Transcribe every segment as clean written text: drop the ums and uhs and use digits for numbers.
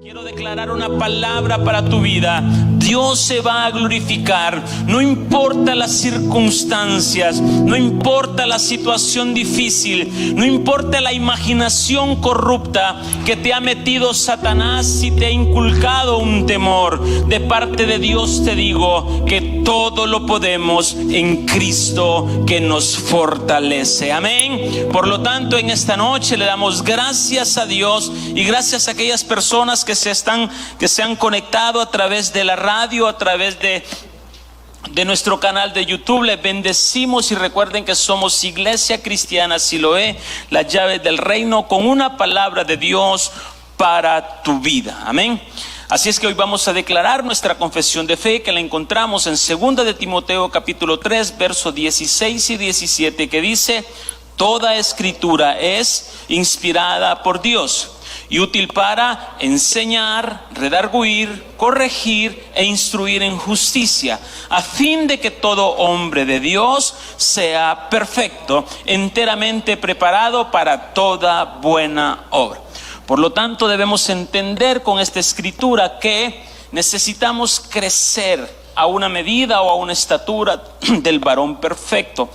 Quiero declarar una palabra para tu vida. Dios se va a glorificar. No importa las circunstancias, no importa la situación difícil, no importa la imaginación corrupta que te ha metido Satanás y te ha inculcado un temor. De parte de Dios te digo que todo lo podemos en Cristo que nos fortalece. Amén. Por lo tanto, en esta noche le damos gracias a Dios y gracias a aquellas personas que se han conectado a través de la radio, a través de nuestro canal de YouTube. Les bendecimos y recuerden que somos Iglesia Cristiana Siloé, las llaves del reino, con una palabra de Dios para tu vida. Amén. Así es que hoy vamos a declarar nuestra confesión de fe, que la encontramos en 2 de Timoteo capítulo 3, versos 16 y 17, que dice: toda escritura es inspirada por Dios y útil para enseñar, redarguir, corregir e instruir en justicia, a fin de que todo hombre de Dios sea perfecto, enteramente preparado para toda buena obra. Por lo tanto, debemos entender con esta escritura que necesitamos crecer a una medida o a una estatura del varón perfecto.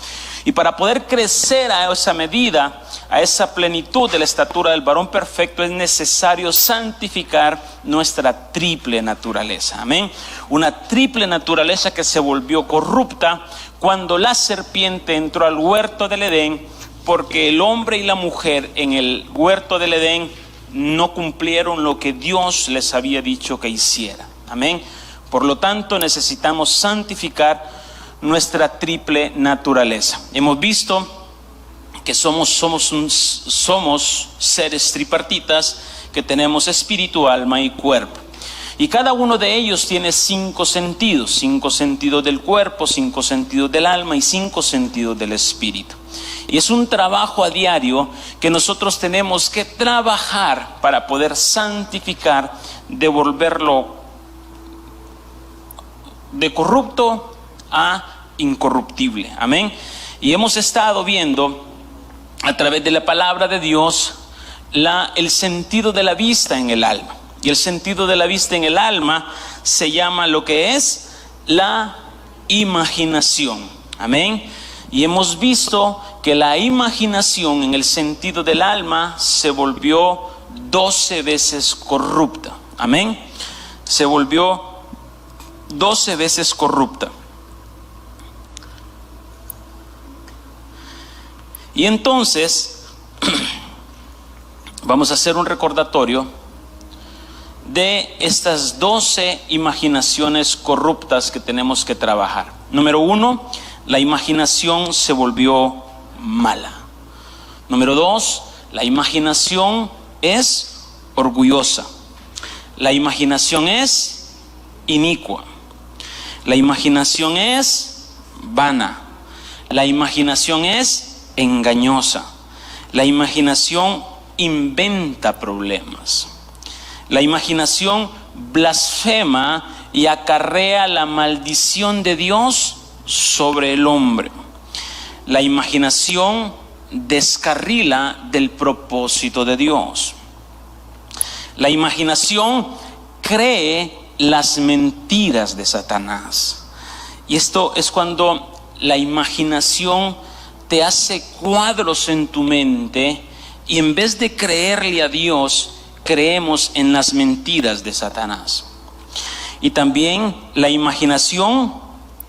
Y para poder crecer a esa medida, a esa plenitud de la estatura del varón perfecto, es necesario santificar nuestra triple naturaleza. Amén. Una triple naturaleza que se volvió corrupta cuando la serpiente entró al huerto del Edén, porque el hombre y la mujer en el huerto del Edén no cumplieron lo que Dios les había dicho que hiciera. Amén. Por lo tanto, necesitamos santificar nuestra triple naturaleza. Hemos visto que somos seres tripartitas, que tenemos espíritu, alma y cuerpo. Y cada uno de ellos tiene 5 sentidos: 5 sentidos del cuerpo, 5 sentidos del alma y 5 sentidos del espíritu. Y es un trabajo a diario que nosotros tenemos que trabajar para poder santificar, devolverlo de corrupto a incorruptible. Amén. Y hemos estado viendo a través de la palabra de Dios el sentido de la vista en el alma. Y el sentido de la vista en el alma se llama lo que es la imaginación. Amén. Y hemos visto que la imaginación en el sentido del alma se volvió 12 veces corrupta. Amén. Se volvió 12 veces corrupta. Y entonces vamos a hacer un recordatorio de estas 12 imaginaciones corruptas que tenemos que trabajar. Número 1, la imaginación se volvió mala. Número 2, la imaginación es orgullosa. La imaginación es inicua. La imaginación es vana. La imaginación es engañosa. La imaginación inventa problemas. La imaginación blasfema y acarrea la maldición de Dios sobre el hombre. La imaginación descarrila del propósito de Dios. La imaginación cree las mentiras de Satanás. Y esto es cuando la imaginación te hace cuadros en tu mente y en vez de creerle a Dios, creemos en las mentiras de Satanás. Y también la imaginación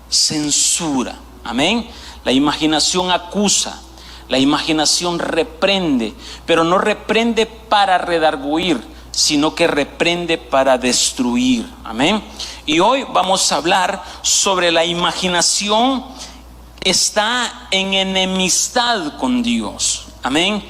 censura. Amén. La imaginación acusa. La imaginación reprende, pero no reprende para redarguir, sino que reprende para destruir. Amén. Y hoy vamos a hablar sobre la imaginación está en enemistad con Dios. Amén.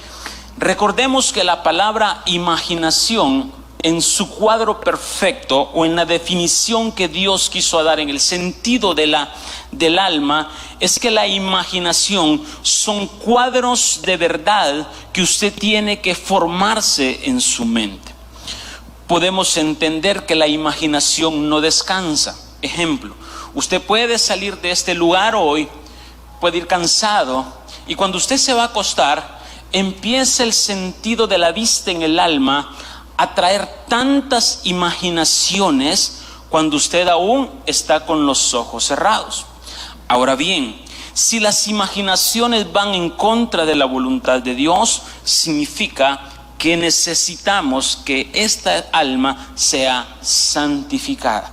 Recordemos que la palabra imaginación, en su cuadro perfecto o en la definición que Dios quiso dar en el sentido del alma, es que la imaginación son cuadros de verdad que usted tiene que formarse en su mente. Podemos entender que la imaginación no descansa. Ejemplo, usted puede salir de este lugar hoy, puede ir cansado, y cuando usted se va a acostar, empieza el sentido de la vista en el alma atraer tantas imaginaciones cuando usted aún está con los ojos cerrados? Ahora bien, si las imaginaciones van en contra de la voluntad de Dios, significa que necesitamos que esta alma sea santificada.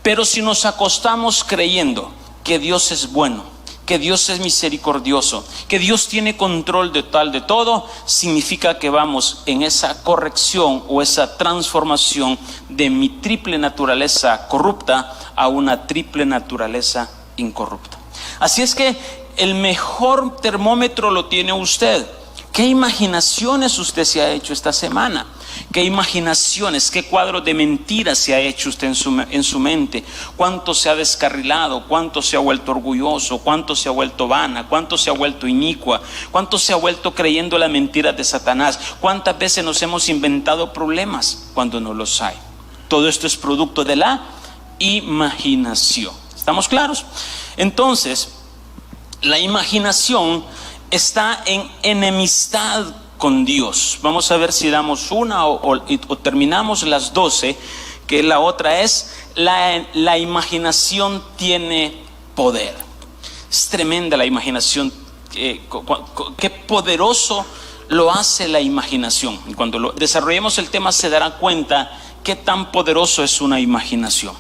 Pero si nos acostamos creyendo que Dios es bueno, que Dios es misericordioso, que Dios tiene control de todo, significa que vamos en esa corrección o esa transformación de mi triple naturaleza corrupta a una triple naturaleza incorrupta. Así es que el mejor termómetro lo tiene usted. ¿Qué imaginaciones usted se ha hecho esta semana? ¿Qué imaginaciones, qué cuadro de mentiras se ha hecho usted en su mente? ¿Cuánto se ha descarrilado? ¿Cuánto se ha vuelto orgulloso? ¿Cuánto se ha vuelto vana? ¿Cuánto se ha vuelto inicua? ¿Cuánto se ha vuelto creyendo las mentiras de Satanás? ¿Cuántas veces nos hemos inventado problemas cuando no los hay? Todo esto es producto de la imaginación. ¿Estamos claros? Entonces, la imaginación está en enemistad con Dios. Vamos a ver si damos una o terminamos las 12, que la otra es la imaginación tiene poder. Es tremenda la imaginación, qué poderoso lo hace la imaginación. Y cuando desarrollemos el tema se dará cuenta qué tan poderoso es una imaginación.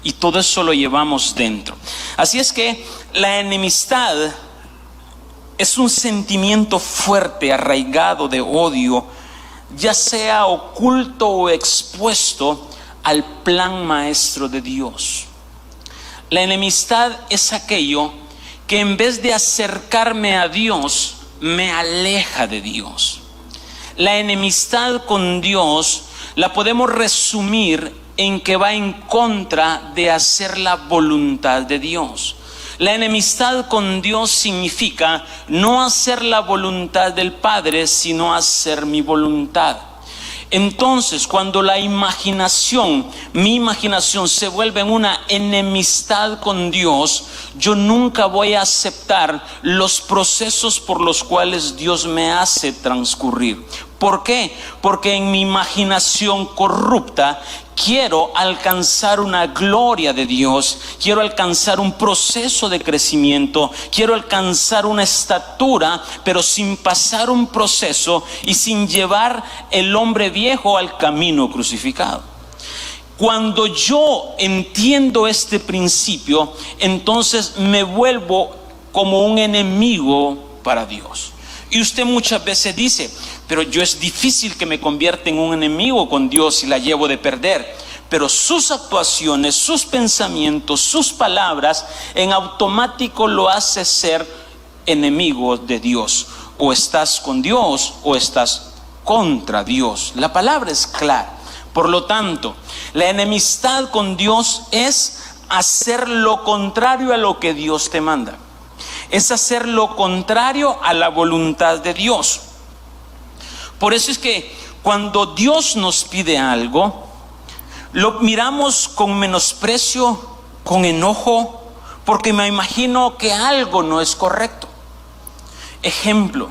Y todo eso lo llevamos dentro. Así es que la enemistad es un sentimiento fuerte, arraigado de odio, ya sea oculto o expuesto al plan maestro de Dios. La enemistad es aquello que en vez de acercarme a Dios, me aleja de Dios. La enemistad con Dios la podemos resumir en que va en contra de hacer la voluntad de Dios. La enemistad con Dios significa no hacer la voluntad del Padre, sino hacer mi voluntad. Entonces, cuando mi imaginación se vuelve en una enemistad con Dios, yo nunca voy a aceptar los procesos por los cuales Dios me hace transcurrir. ¿Por qué? Porque en mi imaginación corrupta quiero alcanzar una gloria de Dios, quiero alcanzar un proceso de crecimiento, quiero alcanzar una estatura, pero sin pasar un proceso y sin llevar el hombre viejo al camino crucificado. Cuando yo entiendo este principio, entonces me vuelvo como un enemigo para Dios. Y usted muchas veces dice, pero yo es difícil que me convierta en un enemigo con Dios y la llevo de perder. Pero sus actuaciones, sus pensamientos, sus palabras, en automático lo hace ser enemigo de Dios. O estás con Dios o estás contra Dios. La palabra es clara. Por lo tanto, la enemistad con Dios es hacer lo contrario a lo que Dios te manda. Es hacer lo contrario a la voluntad de Dios. Por eso es que cuando Dios nos pide algo, lo miramos con menosprecio, con enojo, porque me imagino que algo no es correcto. Ejemplo,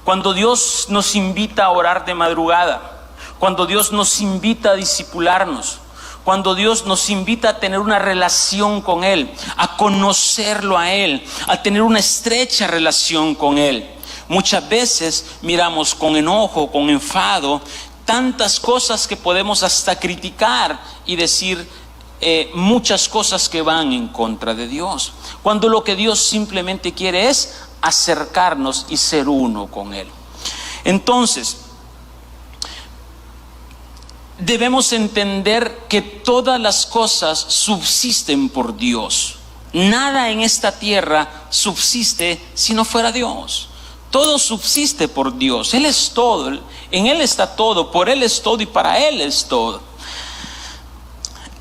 cuando Dios nos invita a orar de madrugada, cuando Dios nos invita a discipularnos, cuando Dios nos invita a tener una relación con Él, a conocerlo a Él, a tener una estrecha relación con Él. Muchas veces miramos con enojo, con enfado, tantas cosas que podemos hasta criticar y decir muchas cosas que van en contra de Dios. Cuando lo que Dios simplemente quiere es acercarnos y ser uno con Él. Entonces, debemos entender que todas las cosas subsisten por Dios. Nada en esta tierra subsiste si no fuera Dios. Todo subsiste por Dios. Él es todo. En Él está todo. Por Él es todo y para Él es todo.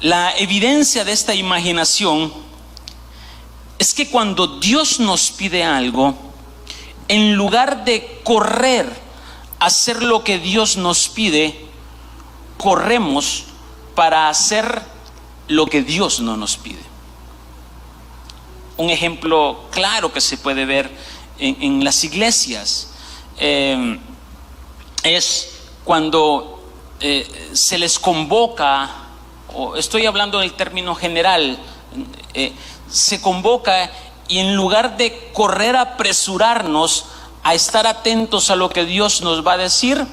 La evidencia de esta imaginación es que cuando Dios nos pide algo, en lugar de correr a hacer lo que Dios nos pide, corremos para hacer lo que Dios no nos pide. Un ejemplo claro que se puede ver en las iglesias es cuando se les convoca, o estoy hablando en el término general, se convoca y en lugar de correr a apresurarnos a estar atentos a lo que Dios nos va a decir,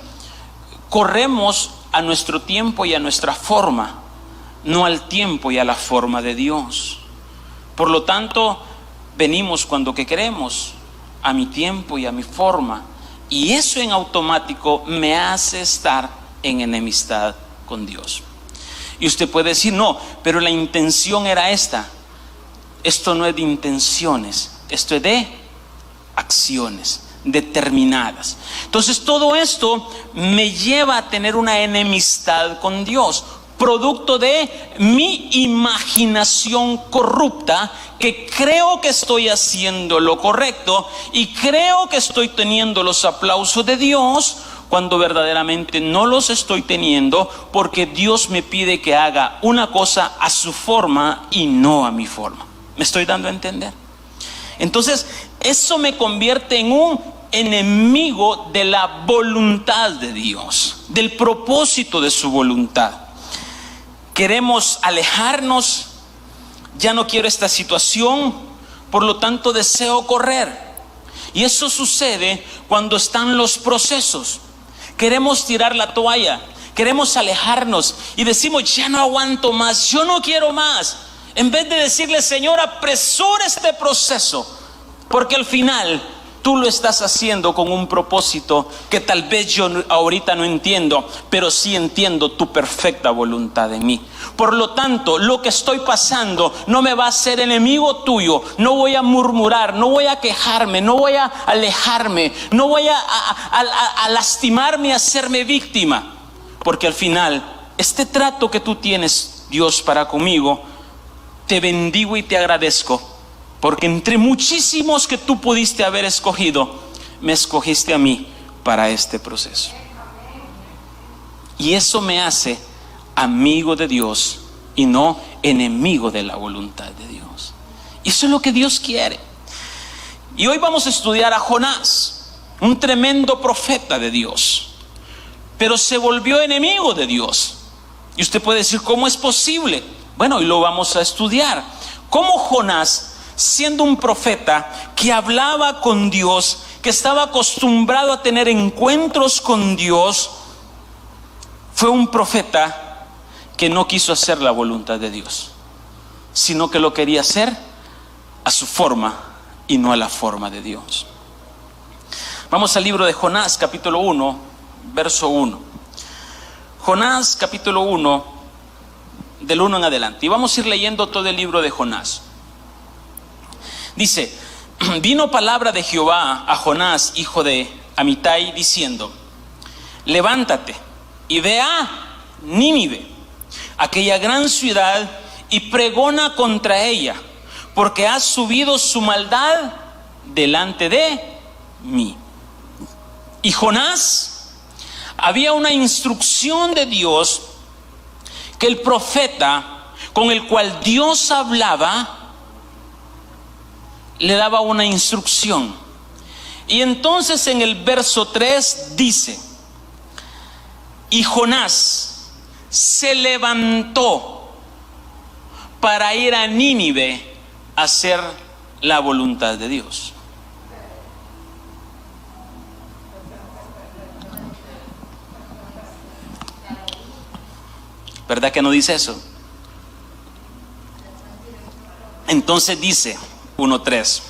corremos a nuestro tiempo y a nuestra forma, no al tiempo y a la forma de Dios. Por lo tanto, venimos cuando que queremos, a mi tiempo y a mi forma, y eso en automático me hace estar en enemistad con Dios. Y usted puede decir, no, pero la intención era esta. Esto no es de intenciones, esto es de acciones determinadas. Entonces todo esto me lleva a tener una enemistad con Dios, producto de mi imaginación corrupta, que creo que estoy haciendo lo correcto y creo que estoy teniendo los aplausos de Dios, cuando verdaderamente no los estoy teniendo, porque Dios me pide que haga una cosa a su forma y no a mi forma. ¿Me estoy dando a entender? Entonces, eso me convierte en un enemigo de la voluntad de Dios, del propósito de su voluntad. Queremos alejarnos, ya no quiero esta situación, por lo tanto deseo correr. Y eso sucede cuando están los procesos. Queremos tirar la toalla, queremos alejarnos y decimos, ya no aguanto más, yo no quiero más. En vez de decirle, Señor, apresura este proceso, porque al final tú lo estás haciendo con un propósito que tal vez yo ahorita no entiendo, pero sí entiendo tu perfecta voluntad en mí. Por lo tanto, lo que estoy pasando no me va a hacer enemigo tuyo. No voy a murmurar, no voy a quejarme, no voy a alejarme, no voy a lastimarme, a hacerme víctima. Porque al final, este trato que tú tienes, Dios, para conmigo, te bendigo y te agradezco, porque entre muchísimos que tú pudiste haber escogido, me escogiste a mí para este proceso. Y eso me hace amigo de Dios y no enemigo de la voluntad de Dios. Y eso es lo que Dios quiere. Y hoy vamos a estudiar a Jonás, un tremendo profeta de Dios, pero se volvió enemigo de Dios. Y usted puede decir, ¿cómo es posible? Bueno, y lo vamos a estudiar. ¿Cómo Jonás, siendo un profeta que hablaba con Dios, que estaba acostumbrado a tener encuentros con Dios, fue un profeta que no quiso hacer la voluntad de Dios, sino que lo quería hacer a su forma y no a la forma de Dios? Vamos al libro de Jonás, capítulo 1, verso 1. Jonás, capítulo 1, del 1 en adelante. Y vamos a ir leyendo todo el libro de Jonás. Dice, vino palabra de Jehová a Jonás, hijo de Amitai, diciendo, levántate y ve a Nínive, aquella gran ciudad, y pregona contra ella, porque ha subido su maldad delante de mí. Y Jonás, había una instrucción de Dios, que el profeta con el cual Dios hablaba le daba una instrucción. Y entonces en el verso 3 dice, y Jonás se levantó para ir a Nínive a hacer la voluntad de Dios. ¿Verdad que no dice eso? Entonces dice 1:3,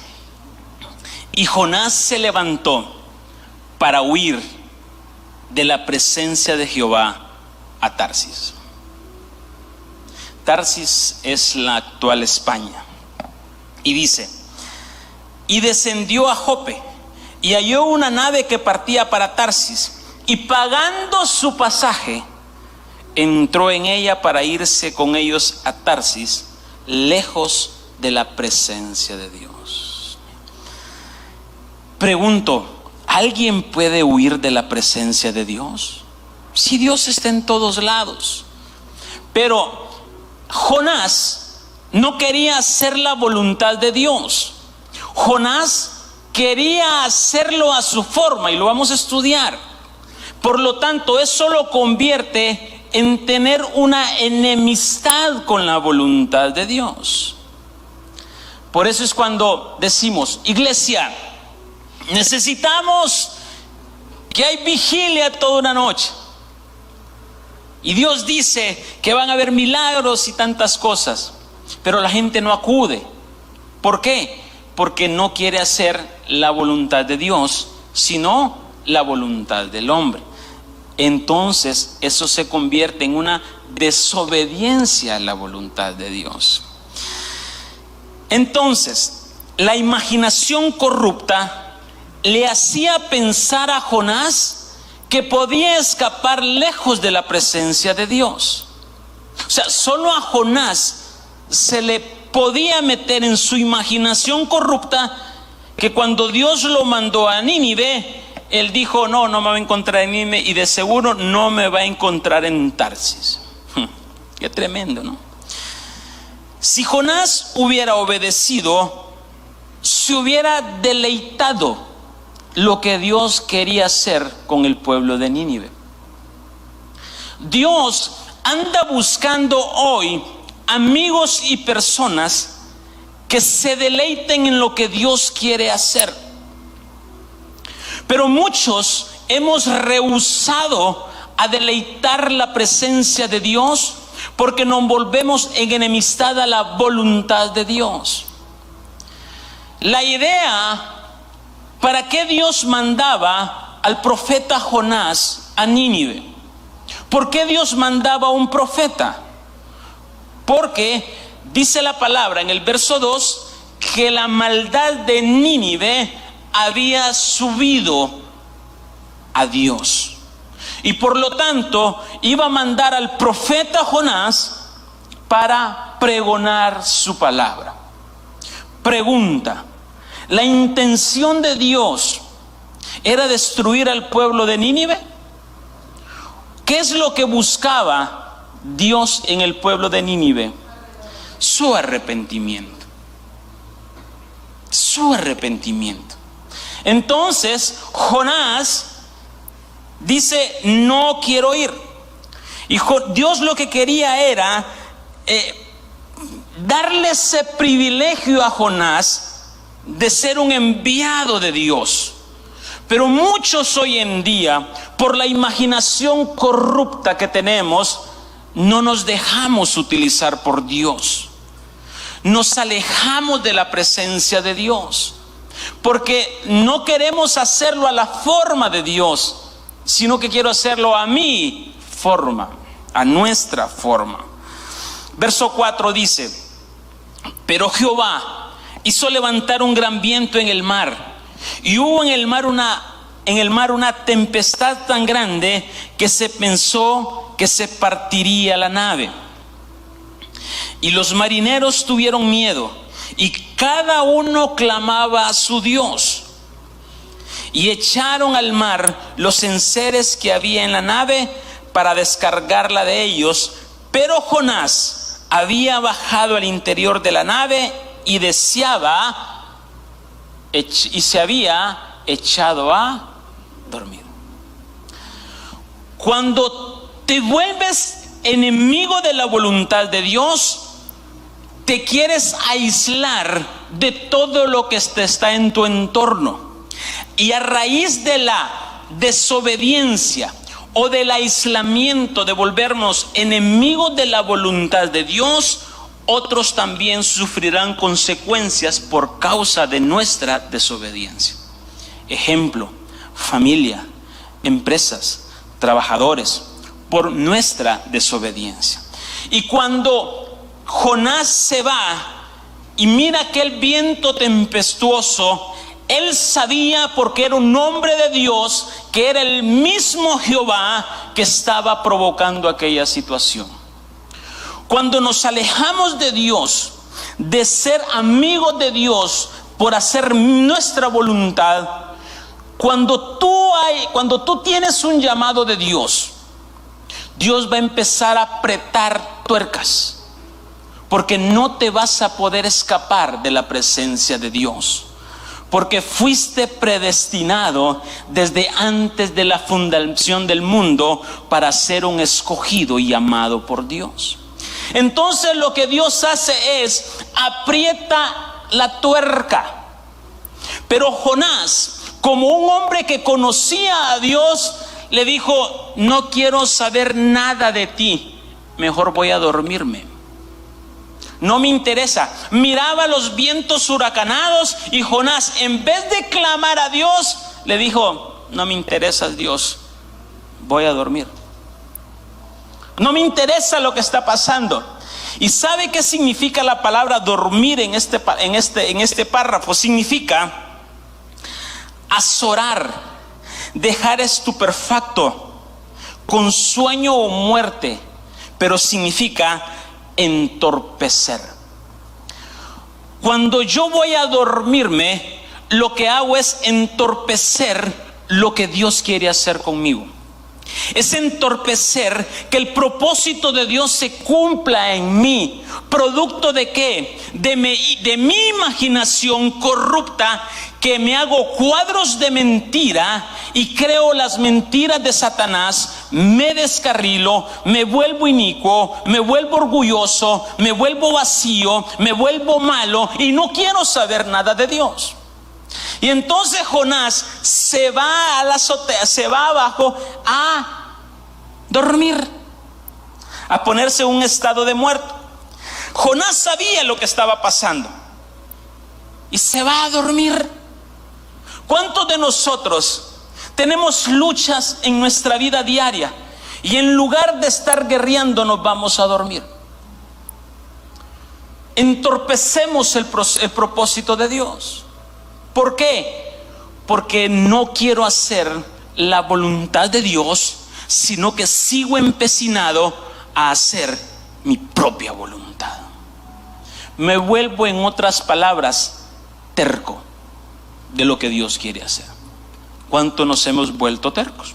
y Jonás se levantó para huir de la presencia de Jehová a Tarsis. Tarsis es la actual España. Y dice, y descendió a Jope y halló una nave que partía para Tarsis, y pagando su pasaje entró en ella para irse con ellos a Tarsis, lejos de la presencia de Dios. Pregunto, ¿alguien puede huir de la presencia de Dios? Si Dios está en todos lados. Pero Jonás no quería hacer la voluntad de Dios. Jonás quería hacerlo a su forma, y lo vamos a estudiar. Por lo tanto, eso lo convierte en tener una enemistad con la voluntad de Dios. Por eso es cuando decimos, iglesia, necesitamos que hay vigilia toda una noche. Y Dios dice que van a haber milagros y tantas cosas, pero la gente no acude. ¿Por qué? Porque no quiere hacer la voluntad de Dios, sino la voluntad del hombre. Entonces eso se convierte en una desobediencia a la voluntad de Dios. Entonces, la imaginación corrupta le hacía pensar a Jonás que podía escapar lejos de la presencia de Dios. O sea, solo a Jonás se le podía meter en su imaginación corrupta que cuando Dios lo mandó a Nínive, él dijo, no me va a encontrar en Nínive y de seguro no me va a encontrar en Tarsis. Qué tremendo, ¿no? Si Jonás hubiera obedecido, se hubiera deleitado lo que Dios quería hacer con el pueblo de Nínive. Dios anda buscando hoy amigos y personas que se deleiten en lo que Dios quiere hacer. Pero muchos hemos rehusado a deleitar la presencia de Dios porque nos volvemos en enemistad a la voluntad de Dios. La idea, ¿para qué Dios mandaba al profeta Jonás a Nínive? ¿Por qué Dios mandaba a un profeta? Porque dice la palabra en el verso 2 que la maldad de Nínive había subido a Dios. Y por lo tanto iba a mandar al profeta Jonás para pregonar su palabra. Pregunta: ¿la intención de Dios era destruir al pueblo de Nínive? ¿Qué es lo que buscaba Dios en el pueblo de Nínive? Su arrepentimiento. Su arrepentimiento. Entonces Jonás dice, no quiero ir. Y Dios lo que quería era darle ese privilegio a Jonás de ser un enviado de Dios. Pero muchos hoy en día, por la imaginación corrupta que tenemos, no nos dejamos utilizar por Dios. Nos alejamos de la presencia de Dios, porque no queremos hacerlo a la forma de Dios, sino que quiero hacerlo a mi forma, a nuestra forma. Verso 4 dice, pero Jehová hizo levantar un gran viento en el mar, y hubo en el mar una tempestad tan grande que se pensó que se partiría la nave. Y los marineros tuvieron miedo, y cada uno clamaba a su Dios. Y echaron al mar los enseres que había en la nave para descargarla de ellos. Pero Jonás había bajado al interior de la nave y se había echado a dormir. Cuando te vuelves enemigo de la voluntad de Dios, te quieres aislar de todo lo que está en tu entorno. Y a raíz de la desobediencia o del aislamiento, de volvernos enemigos de la voluntad de Dios, otros también sufrirán consecuencias por causa de nuestra desobediencia. Ejemplo, familia, empresas, trabajadores, por nuestra desobediencia. Y cuando Jonás se va y mira aquel viento tempestuoso, él sabía, porque era un hombre de Dios, que era el mismo Jehová que estaba provocando aquella situación. Cuando nos alejamos de Dios, de ser amigos de Dios por hacer nuestra voluntad, cuando tú tienes un llamado de Dios, Dios va a empezar a apretar tuercas, porque no te vas a poder escapar de la presencia de Dios. porque fuiste predestinado desde antes de la fundación del mundo para ser un escogido y amado por Dios. Entonces lo que Dios hace es aprieta la tuerca. Pero Jonás, como un hombre que conocía a Dios, le dijo: no quiero saber nada de ti, mejor voy a dormirme. No me interesa. Miraba los vientos huracanados y Jonás, en vez de clamar a Dios, le dijo: no me interesa Dios, voy a dormir. No me interesa lo que está pasando. ¿Y sabe qué significa la palabra dormir en este párrafo? Significa azorar, dejar estupefacto, con sueño o muerte, pero significa entorpecer. Cuando yo voy a dormirme, lo que hago es entorpecer lo que Dios quiere hacer conmigo. Es entorpecer que el propósito de Dios se cumpla en mí. ¿Producto de qué? De mi imaginación corrupta, que me hago cuadros de mentira y creo las mentiras de Satanás, me descarrilo, me vuelvo inicuo, me vuelvo orgulloso, me vuelvo vacío, me vuelvo malo y no quiero saber nada de Dios. Y entonces Jonás se va a la azotea, se va abajo a dormir, a ponerse en un estado de muerto. Jonás sabía lo que estaba pasando y se va a dormir. ¿Cuántos de nosotros tenemos luchas en nuestra vida diaria y en lugar de estar guerreando nos vamos a dormir? Entorpecemos el propósito de Dios. ¿Por qué? Porque no quiero hacer la voluntad de Dios, sino que sigo empecinado a hacer mi propia voluntad. Me vuelvo, en otras palabras, terco de lo que Dios quiere hacer. ¿Cuánto nos hemos vuelto tercos?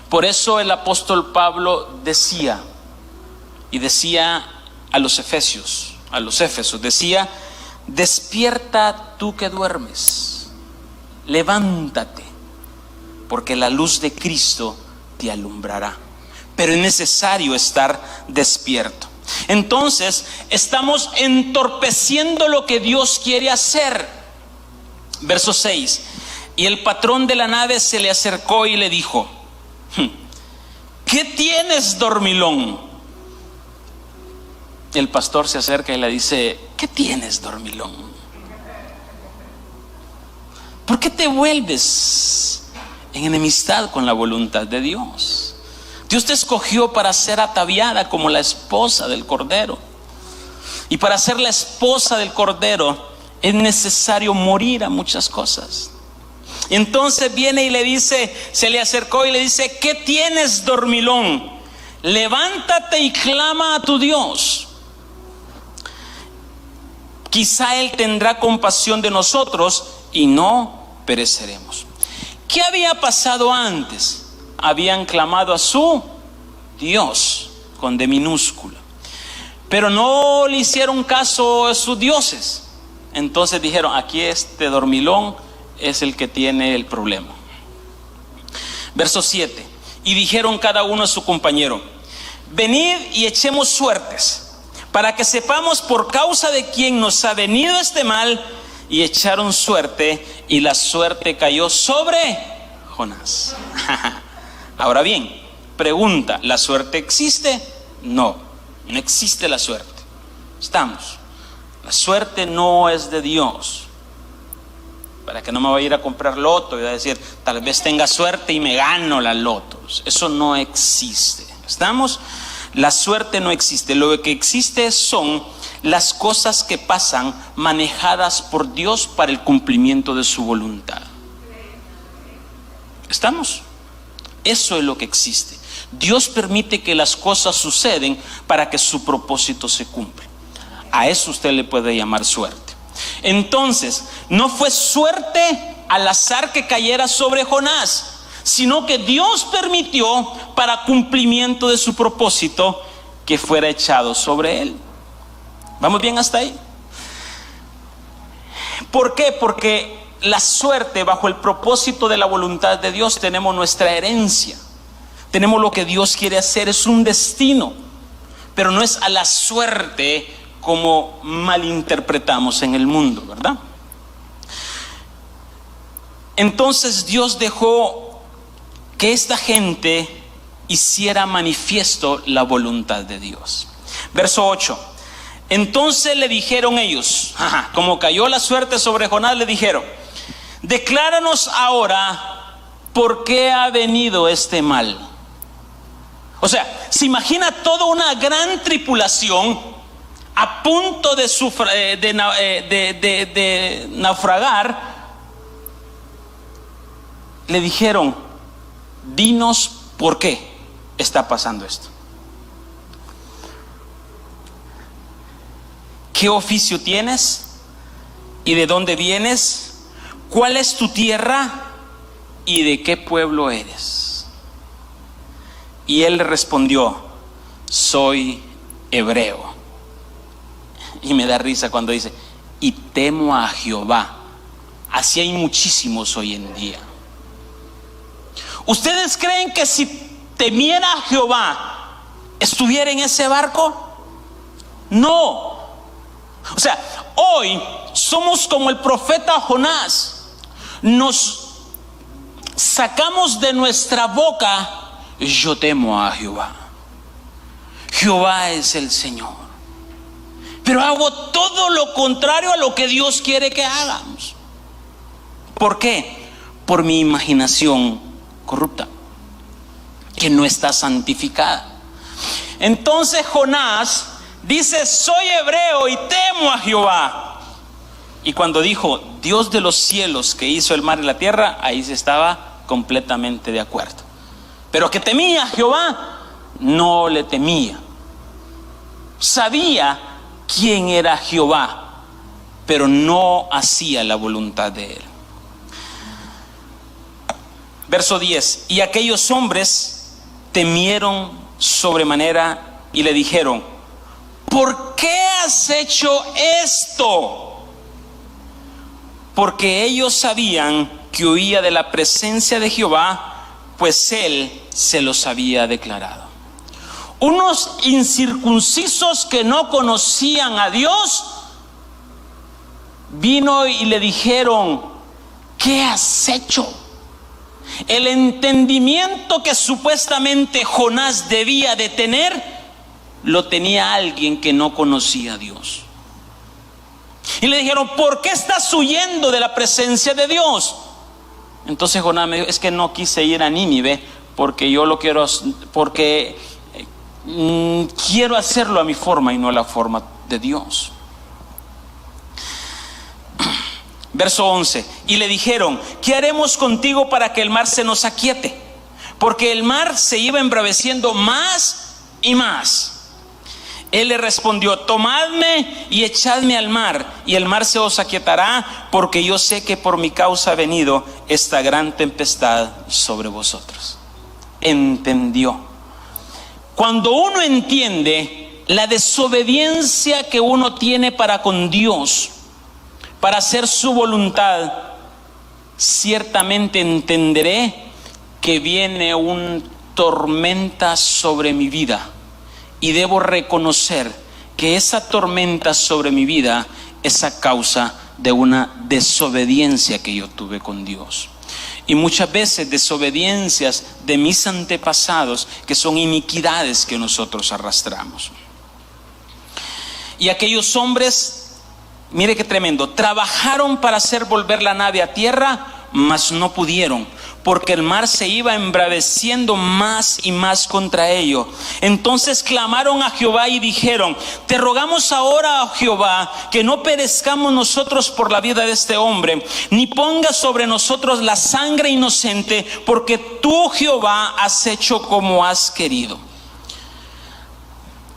Por eso el apóstol Pablo decía a los Éfesos, decía: despierta tú que duermes, levántate, porque la luz de Cristo te alumbrará. Pero es necesario estar despierto. Entonces estamos entorpeciendo lo que Dios quiere hacer. Verso 6: y el patrón de la nave se le acercó y le dijo: ¿qué tienes, dormilón? El pastor se acerca y le dice: ¿qué tienes, dormilón? ¿Por qué te vuelves en enemistad con la voluntad de Dios? Dios te escogió para ser ataviada como la esposa del Cordero. Y para ser la esposa del Cordero es necesario morir a muchas cosas. Y entonces viene y le dice, se le acercó y le dice: ¿qué tienes, dormilón? Levántate y clama a tu Dios. Quizá Él tendrá compasión de nosotros y no pereceremos. ¿Qué había pasado antes? Habían clamado a su Dios con D minúscula, pero no le hicieron caso a sus dioses. Entonces dijeron: aquí este dormilón es el que tiene el problema. Verso 7: y dijeron cada uno a su compañero: venid y echemos suertes, para que sepamos por causa de quién nos ha venido este mal. Y echaron suerte, y la suerte cayó sobre Jonás. Ahora bien, pregunta: ¿la suerte existe? No, no existe la suerte. Estamos. La suerte no es de Dios. Para que no me vaya a ir a comprar loto y a decir: tal vez tenga suerte y me gano la loto. Eso no existe. ¿Estamos? La suerte no existe. Lo que existe son las cosas que pasan manejadas por Dios para el cumplimiento de su voluntad. ¿Estamos? Eso es lo que existe. Dios permite que las cosas suceden para que su propósito se cumpla. A eso usted le puede llamar suerte. Entonces, no fue suerte al azar que cayera sobre Jonás, sino que Dios permitió para cumplimiento de su propósito que fuera echado sobre él. ¿Vamos bien hasta ahí? ¿Por qué? Porque la suerte, bajo el propósito de la voluntad de Dios, tenemos nuestra herencia. Tenemos lo que Dios quiere hacer, es un destino. Pero no es a la suerte como malinterpretamos en el mundo, ¿verdad? Entonces Dios dejó que esta gente hiciera manifiesto la voluntad de Dios. Verso 8. Entonces le dijeron ellos, como cayó la suerte sobre Jonás, le dijeron: decláranos ahora por qué ha venido este mal. O sea, se imagina toda una gran tripulación a punto de naufragar. Le dijeron: dinos por qué está pasando esto. ¿Qué oficio tienes? ¿Y de dónde vienes? ¿Cuál es tu tierra? ¿Y de qué pueblo eres? Y él le respondió: soy hebreo. Y me da risa cuando dice: y temo a Jehová. Así hay muchísimos hoy en día. ¿Ustedes creen que si temiera a Jehová estuviera en ese barco? No. O sea, hoy somos como el profeta Jonás. Nos sacamos de nuestra boca: yo temo a Jehová. Jehová es el Señor. Pero hago todo lo contrario a lo que Dios quiere que hagamos. ¿Por qué? Por mi imaginación corrupta, que no está santificada. Entonces Jonás dice: soy hebreo y temo a Jehová. Y cuando dijo Dios de los cielos que hizo el mar y la tierra, ahí se estaba completamente de acuerdo. Pero que temía a Jehová, no le temía. Sabía quién era Jehová, pero no hacía la voluntad de él. Verso 10. Y aquellos hombres temieron sobremanera y le dijeron: ¿por qué has hecho esto? Porque ellos sabían que huía de la presencia de Jehová, pues él se los había declarado. Unos incircuncisos que no conocían a Dios vino y le dijeron: ¿qué has hecho? El entendimiento que supuestamente Jonás debía de tener, lo tenía alguien que no conocía a Dios. Y le dijeron: ¿por qué estás huyendo de la presencia de Dios? Entonces Jonás me dijo: es que no quise ir a Nínive porque yo lo quiero, porque quiero hacerlo a mi forma y no a la forma de Dios. Verso 11. Y le dijeron: ¿qué haremos contigo para que el mar se nos aquiete? Porque el mar se iba embraveciendo más y más. Él le respondió: tomadme y echadme al mar, y el mar se os aquietará, porque yo sé que por mi causa ha venido esta gran tempestad sobre vosotros. Entendió. Cuando uno entiende la desobediencia que uno tiene para con Dios, para hacer su voluntad, ciertamente entenderé que viene una tormenta sobre mi vida. Y debo reconocer que esa tormenta sobre mi vida es a causa de una desobediencia que yo tuve con Dios. Y muchas veces desobediencias de mis antepasados, que son iniquidades que nosotros arrastramos. Y aquellos hombres, mire qué tremendo, trabajaron para hacer volver la nave a tierra, mas no pudieron, porque el mar se iba embraveciendo más y más contra ellos. Entonces clamaron a Jehová y dijeron: te rogamos ahora, oh Jehová, que no perezcamos nosotros por la vida de este hombre, ni pongas sobre nosotros la sangre inocente, porque tú, Jehová, has hecho como has querido.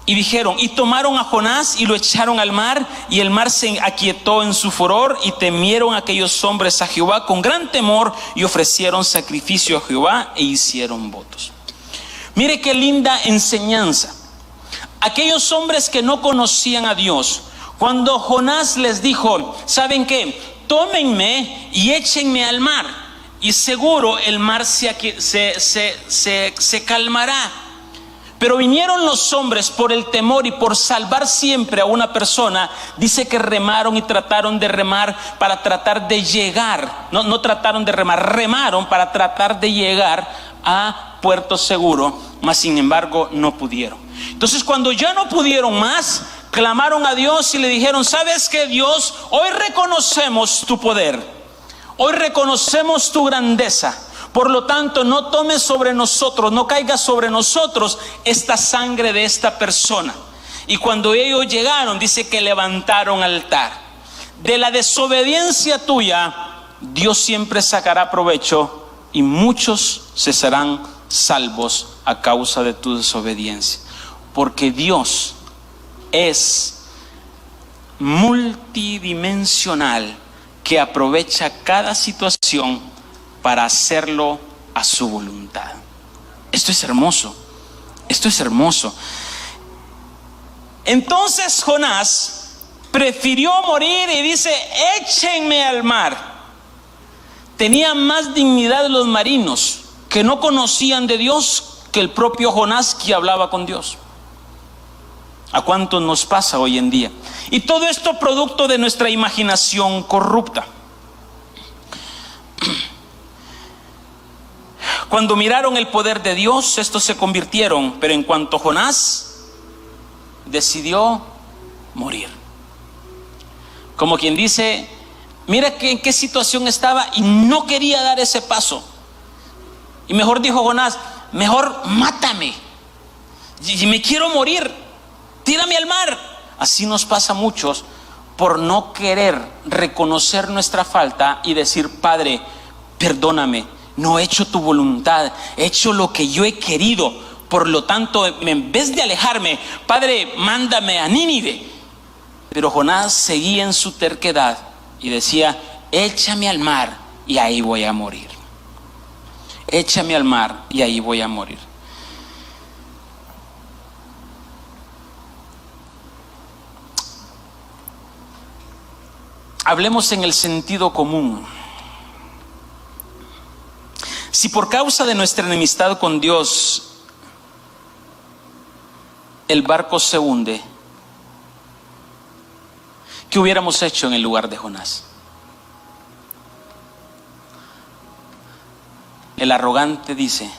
Y dijeron, y tomaron a Jonás y lo echaron al mar, y el mar se aquietó en su furor, y temieron aquellos hombres a Jehová con gran temor, y ofrecieron sacrificio a Jehová e hicieron votos. Mire qué linda enseñanza. Aquellos hombres que no conocían a Dios, cuando Jonás les dijo: ¿saben qué? tómenme y échenme al mar, y seguro el mar se calmará. Pero vinieron los hombres por el temor y por salvar siempre a una persona. Dice que remaron y trataron de remar para tratar de llegar. No trataron de remar, remaron para tratar de llegar a puerto seguro, mas sin embargo no pudieron. Entonces, cuando ya no pudieron más, clamaron a Dios y le dijeron: ¿sabes qué, Dios? Hoy reconocemos tu poder, hoy reconocemos tu grandeza. Por lo tanto, no tomes sobre nosotros, no caiga sobre nosotros esta sangre de esta persona. Y cuando ellos llegaron, dice que levantaron altar. De la desobediencia tuya, Dios siempre sacará provecho, y muchos se serán salvos a causa de tu desobediencia. Porque Dios es multidimensional, que aprovecha cada situación para hacerlo a su voluntad. Esto es hermoso. Esto es hermoso. Entonces Jonás prefirió morir y dice: échenme al mar. Tenían más dignidad los marinos, que no conocían de Dios, que el propio Jonás, que hablaba con Dios. ¿A cuántos nos pasa hoy en día? Y todo esto producto de nuestra imaginación corrupta. Cuando miraron el poder de Dios, estos se convirtieron, pero en cuanto Jonás decidió morir, como quien dice: mira que en qué situación estaba y no quería dar ese paso. Y mejor dijo Jonás: mejor mátame, y me quiero morir, tírame al mar. Así nos pasa a muchos por no querer reconocer nuestra falta y decir: Padre, perdóname, no he hecho tu voluntad, he hecho lo que yo he querido. Por lo tanto, en vez de alejarme, Padre, mándame a Nínive. Pero Jonás seguía en su terquedad y decía: échame al mar y ahí voy a morir. Échame al mar y ahí voy a morir. Hablemos en el sentido común. Si por causa de nuestra enemistad con Dios el barco se hunde, ¿qué hubiéramos hecho en el lugar de Jonás? El arrogante dice: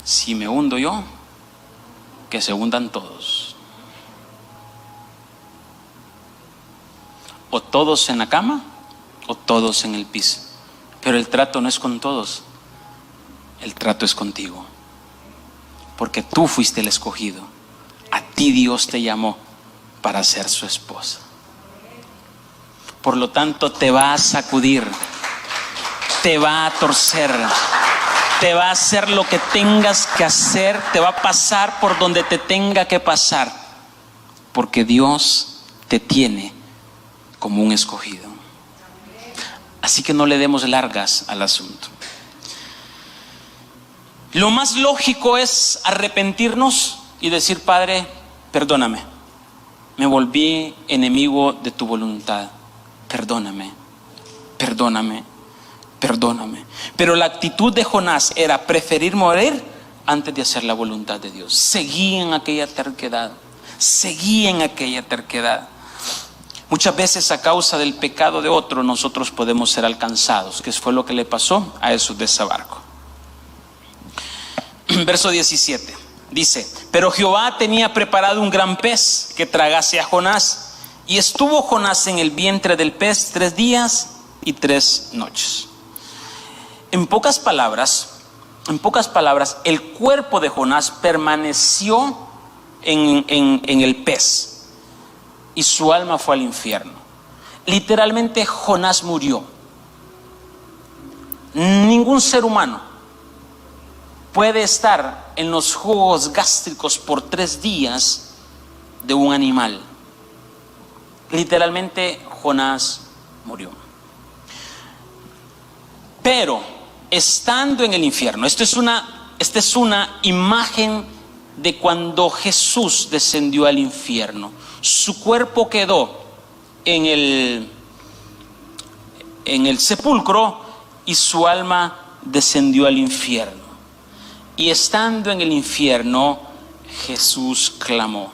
si me hundo yo, que se hundan todos. O todos en la cama o todos en el piso. Pero el trato no es con todos, el trato es contigo, porque tú fuiste el escogido. A ti Dios te llamó para ser su esposa. Por lo tanto, te va a sacudir, te va a torcer, te va a hacer lo que tengas que hacer, te va a pasar por donde te tenga que pasar, porque Dios te tiene como un escogido. Así que no le demos largas al asunto. Lo más lógico es arrepentirnos y decir: Padre, perdóname, me volví enemigo de tu voluntad, perdóname, perdóname, perdóname. Pero la actitud de Jonás era preferir morir antes de hacer la voluntad de Dios. Seguí en aquella terquedad, seguí en aquella terquedad. Muchas veces, a causa del pecado de otro, nosotros podemos ser alcanzados, que fue lo que le pasó a esos de ese barco. Verso 17 dice: pero Jehová tenía preparado un gran pez que tragase a Jonás, y estuvo Jonás en el vientre del pez 3 días y 3 noches. En pocas palabras, el cuerpo de Jonás permaneció en el pez, y su alma fue al infierno. Literalmente Jonás murió. Ningún ser humano puede estar en los jugos gástricos por 3 días de un animal. Literalmente Jonás murió. Pero estando en el infierno, esta es una imagen de cuando Jesús descendió al infierno. Su cuerpo quedó en el sepulcro y su alma descendió al infierno. Y estando en el infierno, Jesús clamó.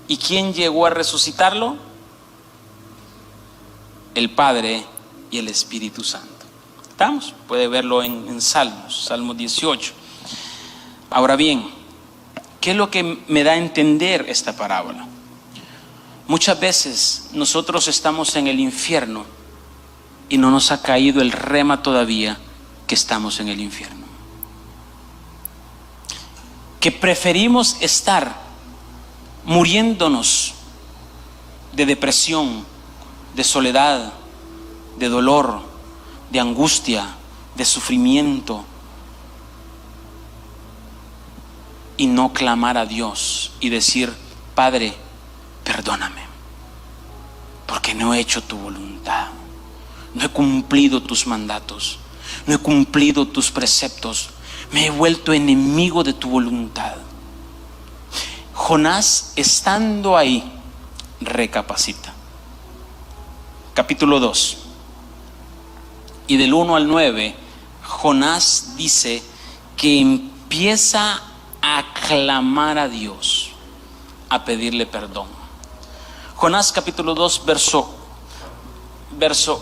¿Y quién llegó a resucitarlo? El Padre y el Espíritu Santo. ¿Estamos? Puede verlo en Salmos, Salmo 18. Ahora bien, ¿qué es lo que me da a entender esta parábola? Muchas veces nosotros estamos en el infierno y no nos ha caído el rema todavía que estamos en el infierno. Que preferimos estar muriéndonos de depresión, de soledad, de dolor, de angustia, de sufrimiento, y no clamar a Dios y decir: Padre, perdóname, porque no he hecho tu voluntad, no he cumplido tus mandatos, no he cumplido tus preceptos, me he vuelto enemigo de tu voluntad. Jonás, estando ahí, recapacita. Capítulo 2, y del 1 al 9, Jonás dice que empieza a clamar a Dios, a pedirle perdón. Jonás capítulo 2, verso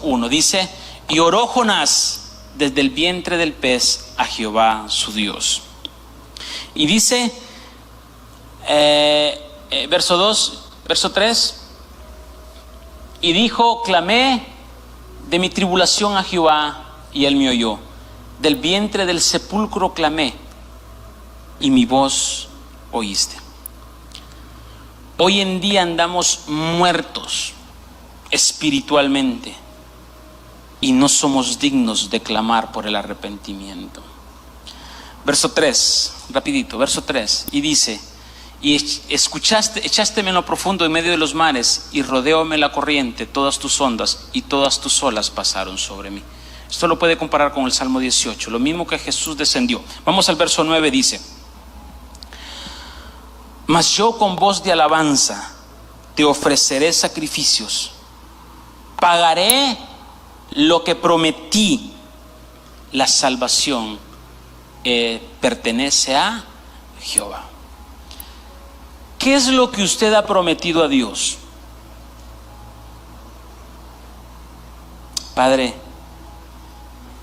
1 dice: y oró Jonás desde el vientre del pez a Jehová su Dios. Y dice, verso 2, verso 3, y dijo: clamé de mi tribulación a Jehová, y él me oyó. Del vientre del sepulcro clamé, y mi voz oíste. Hoy en día andamos muertos espiritualmente y no somos dignos de clamar por el arrepentimiento. Verso 3, rapidito, verso 3, y dice: y echásteme en lo profundo en medio de los mares, y rodeóme la corriente, todas tus ondas y todas tus olas pasaron sobre mí. Esto lo puede comparar con el Salmo 18, lo mismo que Jesús descendió. Vamos al verso 9, dice: mas yo con voz de alabanza te ofreceré sacrificios, pagaré lo que prometí, la salvación pertenece a Jehová. ¿Qué es lo que usted ha prometido a Dios? Padre,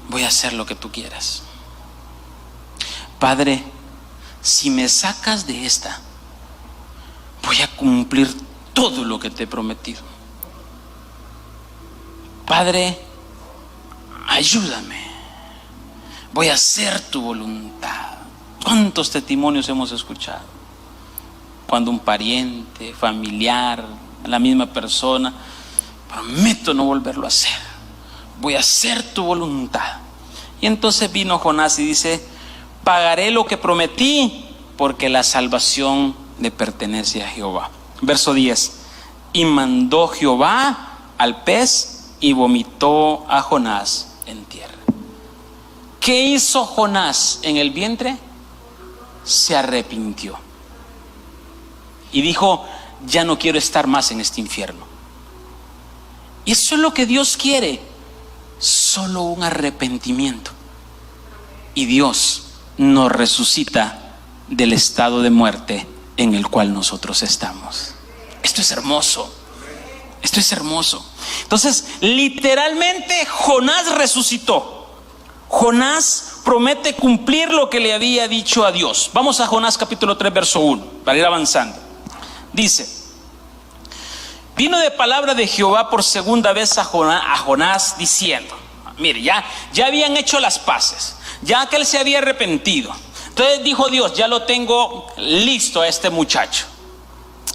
voy a hacer lo que tú quieras. Padre, si me sacas de esta, voy a cumplir todo lo que te he prometido. Padre, ayúdame, voy a hacer tu voluntad. ¿Cuántos testimonios hemos escuchado? Cuando un pariente, familiar, la misma persona: prometo no volverlo a hacer, voy a hacer tu voluntad. Y entonces vino Jonás y dice: pagaré lo que prometí, porque la salvación le pertenece a Jehová. Verso 10: y mandó Jehová al pez y vomitó a Jonás en tierra. ¿Qué hizo Jonás en el vientre? Se arrepintió y dijo: ya no quiero estar más en este infierno. Y eso es lo que Dios quiere, solo un arrepentimiento. Y Dios nos resucita del estado de muerte en el cual nosotros estamos. Esto es hermoso. Esto es hermoso. Entonces, literalmente Jonás resucitó. Jonás promete cumplir lo que le había dicho a Dios. Vamos a Jonás capítulo 3, verso 1, para ir avanzando. Dice: vino de palabra de Jehová por segunda vez a Jonás diciendo: mire, ya habían hecho las paces, ya que él se había arrepentido. Entonces dijo Dios: ya lo tengo listo a este muchacho.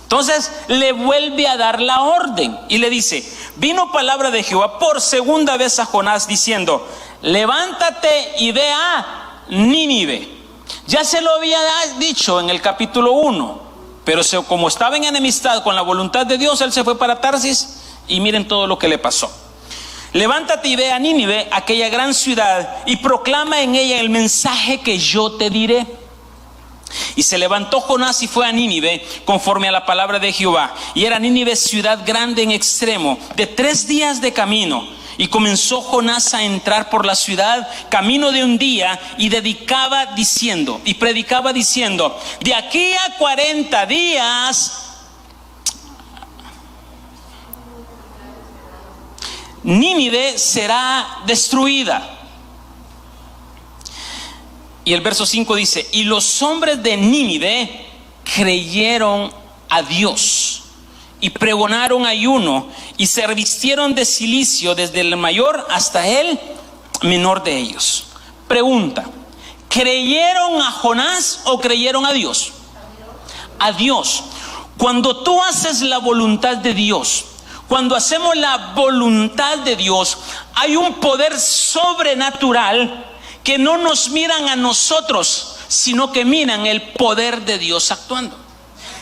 Entonces le vuelve a dar la orden y le dice: vino palabra de Jehová por segunda vez a Jonás diciendo: levántate y ve a Nínive. Ya se lo había dicho en el capítulo 1, pero como estaba en enemistad con la voluntad de Dios, él se fue para Tarsis, y miren todo lo que le pasó. Levántate y ve a Nínive, aquella gran ciudad, y proclama en ella el mensaje que yo te diré. Y se levantó Jonás y fue a Nínive conforme a la palabra de Jehová. Y era Nínive ciudad grande en extremo, de 3 días de camino. Y comenzó Jonás a entrar por la ciudad, camino de un día, y predicaba diciendo, de aquí a 40 días Nínive será destruida. Y el verso 5 dice, y los hombres de Nínive creyeron a Dios y pregonaron ayuno y se revistieron de cilicio desde el mayor hasta el menor de ellos. Pregunta, ¿creyeron a Jonás o creyeron a Dios? A Dios. Cuando tú haces la voluntad de Dios, cuando hacemos la voluntad de Dios, hay un poder sobrenatural que no nos miran a nosotros, sino que miran el poder de Dios actuando.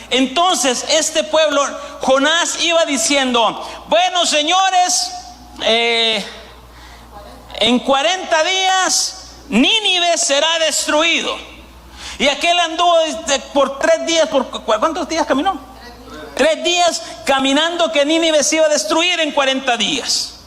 Entonces este pueblo, Jonás iba diciendo, bueno señores, en 40 días Nínive será destruido. Y aquel anduvo por 3 días, ¿cuántos días caminó? 3 días caminando que Nínive se iba a destruir en 40 días.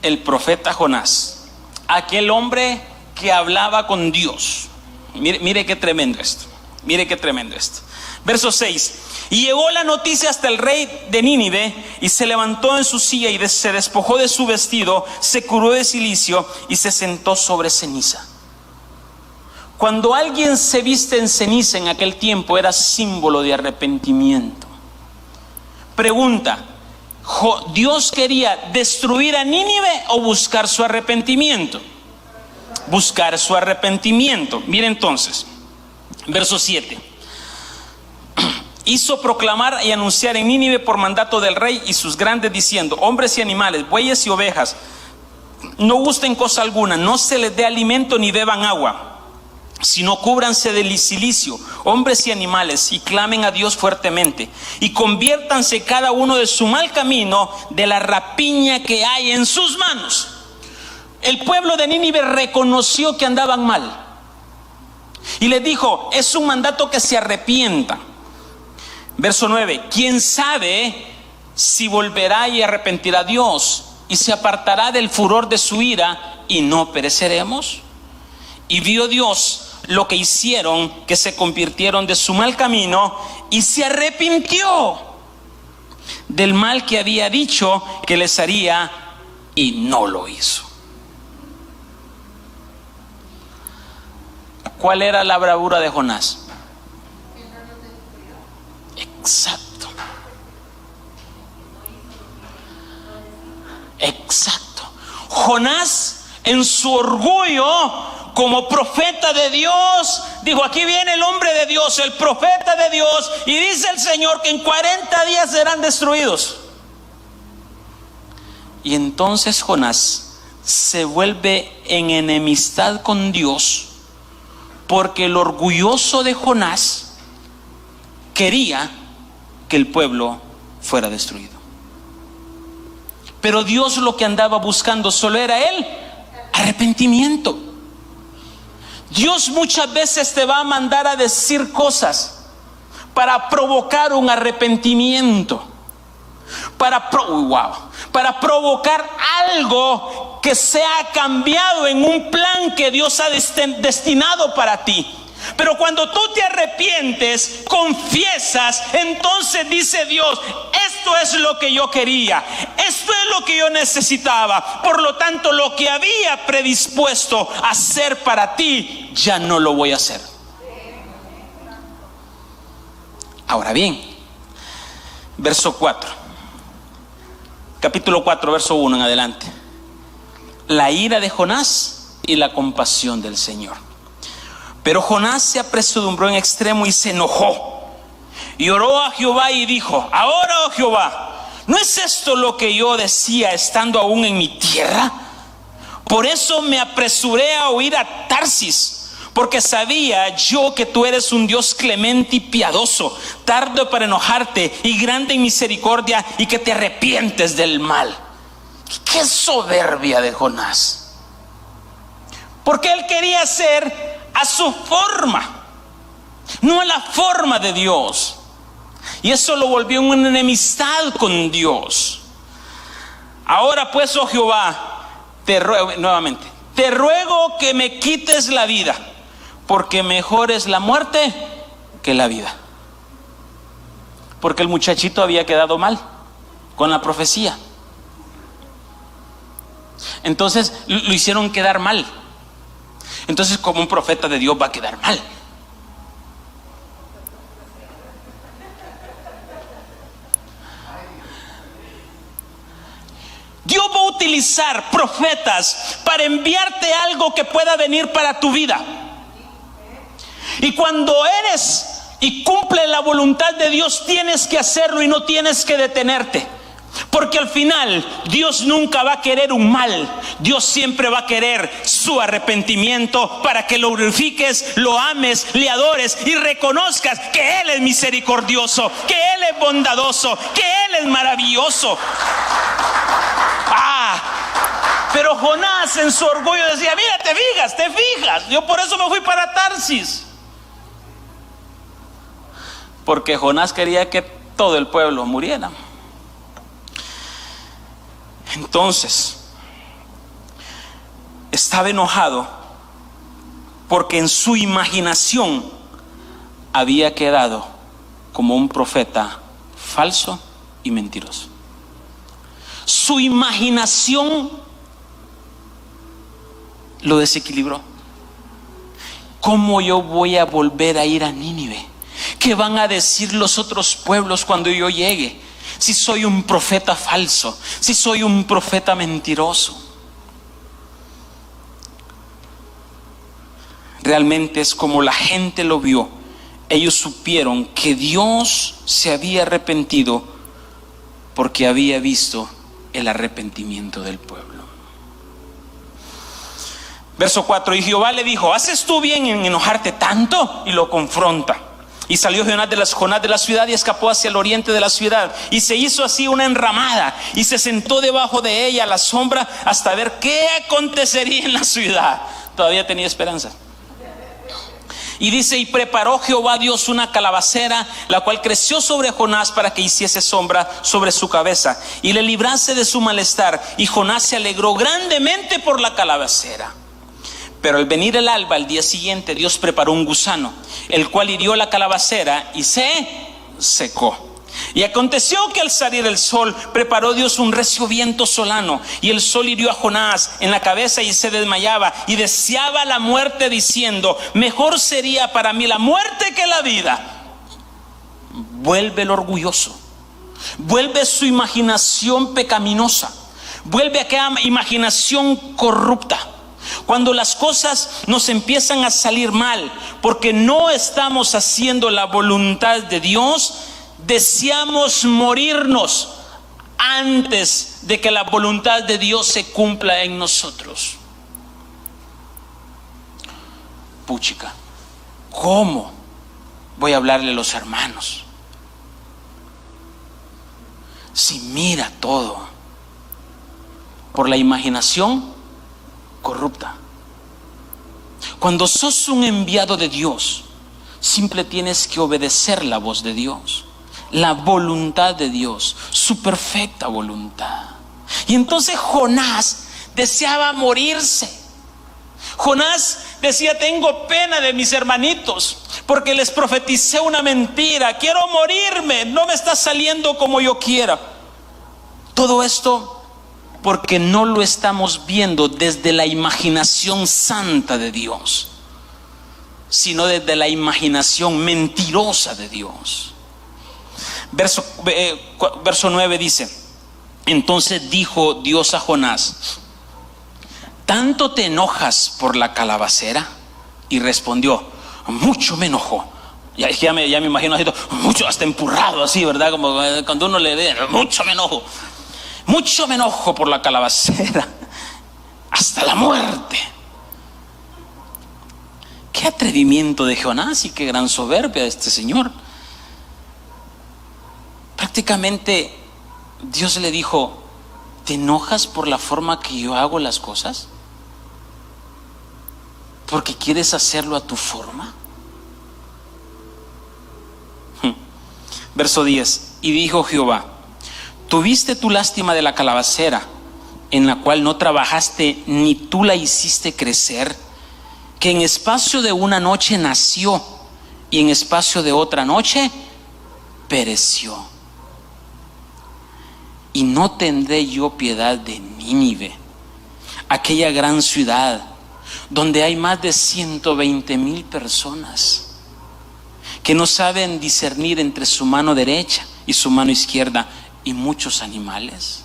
El profeta Jonás, aquel hombre que hablaba con Dios. Mire qué tremendo esto. Mire qué tremendo esto. Verso 6. Y llegó la noticia hasta el rey de Nínive, y se levantó en su silla y se despojó de su vestido, se cubrió de cilicio y se sentó sobre ceniza. Cuando alguien se viste en ceniza en aquel tiempo era símbolo de arrepentimiento. Pregunta, ¿Dios quería destruir a Nínive o buscar su arrepentimiento? Buscar su arrepentimiento. Mire entonces, verso 7. Hizo proclamar y anunciar en Nínive por mandato del rey y sus grandes diciendo, hombres y animales, bueyes y ovejas, no gusten cosa alguna, no se les dé alimento ni beban agua, sino cúbranse del cilicio, hombres y animales, y clamen a Dios fuertemente, y conviértanse cada uno de su mal camino, de la rapiña que hay en sus manos. El pueblo de Nínive reconoció que andaban mal, y les dijo, es un mandato que se arrepientan. Verso 9, ¿quién sabe si volverá y arrepentirá a Dios, y se apartará del furor de su ira, y no pereceremos? Y vio Dios lo que hicieron, que se convirtieron de su mal camino, y se arrepintió del mal que había dicho que les haría, y no lo hizo. ¿Cuál era la bravura de Jonás? Exacto. Exacto. Jonás, en su orgullo como profeta de Dios, dijo, aquí viene el hombre de Dios, el profeta de Dios, y dice el Señor que en 40 días serán destruidos. Y entonces Jonás se vuelve en enemistad con Dios, porque el orgulloso de Jonás quería que el pueblo fuera destruido. Pero Dios lo que andaba buscando solo era el arrepentimiento. Dios muchas veces te va a mandar a decir cosas para provocar un arrepentimiento, para provocar algo que sea cambiado en un plan que Dios ha destinado para ti. Pero cuando tú te arrepientes, confiesas, entonces dice Dios, esto es lo que yo quería, esto es lo que yo necesitaba, por lo tanto lo que había predispuesto a hacer para ti, ya no lo voy a hacer. Ahora bien, verso 4, capítulo 4, verso 1 en adelante. La ira de Jonás y la compasión del Señor. Pero Jonás se apresuró en extremo y se enojó, y oró a Jehová y dijo, ahora, oh Jehová, ¿no es esto lo que yo decía estando aún en mi tierra? Por eso me apresuré a huir a Tarsis, porque sabía yo que tú eres un Dios clemente y piadoso, tardo para enojarte y grande en misericordia, y que te arrepientes del mal. ¡Qué soberbia de Jonás! Porque él quería ser a su forma. no a la forma de Dios. Y eso lo volvió en una enemistad con Dios. Ahora pues, oh Jehová, te ruego que me quites la vida, porque mejor es la muerte que la vida. Porque el muchachito había quedado mal con la profecía. Entonces lo hicieron quedar mal. Entonces, como un profeta de Dios va a quedar mal. Dios va a utilizar profetas para enviarte algo que pueda venir para tu vida. Y cuando eres y cumple la voluntad de Dios, tienes que hacerlo y no tienes que detenerte. Porque al final Dios nunca va a querer un mal. Dios siempre va a querer su arrepentimiento para que lo glorifiques, lo ames, le adores y reconozcas que Él es misericordioso, que Él es bondadoso, que Él es maravilloso. Pero Jonás en su orgullo decía: mira, te fijas, yo por eso me fui para Tarsis. Porque Jonás quería que todo el pueblo muriera. Entonces, estaba enojado porque en su imaginación había quedado como un profeta falso y mentiroso. Su imaginación lo desequilibró. ¿Cómo yo voy a volver a ir a Nínive? ¿Qué van a decir los otros pueblos cuando yo llegue? Si soy un profeta falso, si soy un profeta mentiroso. Realmente es como la gente lo vio. Ellos supieron que Dios se había arrepentido porque había visto el arrepentimiento del pueblo. Verso 4: y Jehová le dijo: ¿haces tú bien en enojarte tanto? Y lo confronta. Y salió Jonás de la ciudad y escapó hacia el oriente de la ciudad. Y se hizo así una enramada y se sentó debajo de ella a la sombra hasta ver qué acontecería en la ciudad. Todavía tenía esperanza. Y dice: y preparó Jehová Dios una calabacera, la cual creció sobre Jonás para que hiciese sombra sobre su cabeza y le librase de su malestar. Y Jonás se alegró grandemente por la calabacera. Pero al venir el alba, al día siguiente, Dios preparó un gusano, el cual hirió la calabacera y se secó. Y aconteció que al salir el sol, preparó Dios un recio viento solano, y el sol hirió a Jonás en la cabeza y se desmayaba, y deseaba la muerte, diciendo: mejor sería para mí la muerte que la vida. Vuelve el orgulloso, vuelve su imaginación pecaminosa, vuelve aquella imaginación corrupta. Cuando las cosas nos empiezan a salir mal porque no estamos haciendo la voluntad de Dios, deseamos morirnos antes de que la voluntad de Dios se cumpla en nosotros. Puchica, ¿cómo voy a hablarle a los hermanos si mira todo por la imaginación corrupta? Cuando sos un enviado de Dios, simple tienes que obedecer la voz de Dios, la voluntad de Dios, su perfecta voluntad. Y entonces Jonás deseaba morirse. Jonás decía: tengo pena de mis hermanitos porque les profeticé una mentira, quiero morirme, no me está saliendo como yo quiera. Todo esto porque no lo estamos viendo desde la imaginación santa de Dios, sino desde la imaginación mentirosa de Dios. Verso 9 dice: entonces dijo Dios a Jonás: ¿tanto te enojas por la calabacera? Y respondió: mucho me enojo. Ya me imagino así, mucho, hasta empurrado así, ¿verdad? Como cuando uno le ve: mucho me enojo. Mucho me enojo por la calabacera, hasta la muerte. Qué atrevimiento de Jonás y qué gran soberbia de este señor. Prácticamente Dios le dijo: ¿te enojas por la forma que yo hago las cosas? ¿Porque quieres hacerlo a tu forma? Verso 10. Y dijo Jehová: ¿tuviste tu lástima de la calabacera, en la cual no trabajaste ni tú la hiciste crecer, que en espacio de una noche nació y en espacio de otra noche pereció? Y no tendré yo piedad de Nínive, aquella gran ciudad donde hay más de 120,000 personas que no saben discernir entre su mano derecha y su mano izquierda, y muchos animales.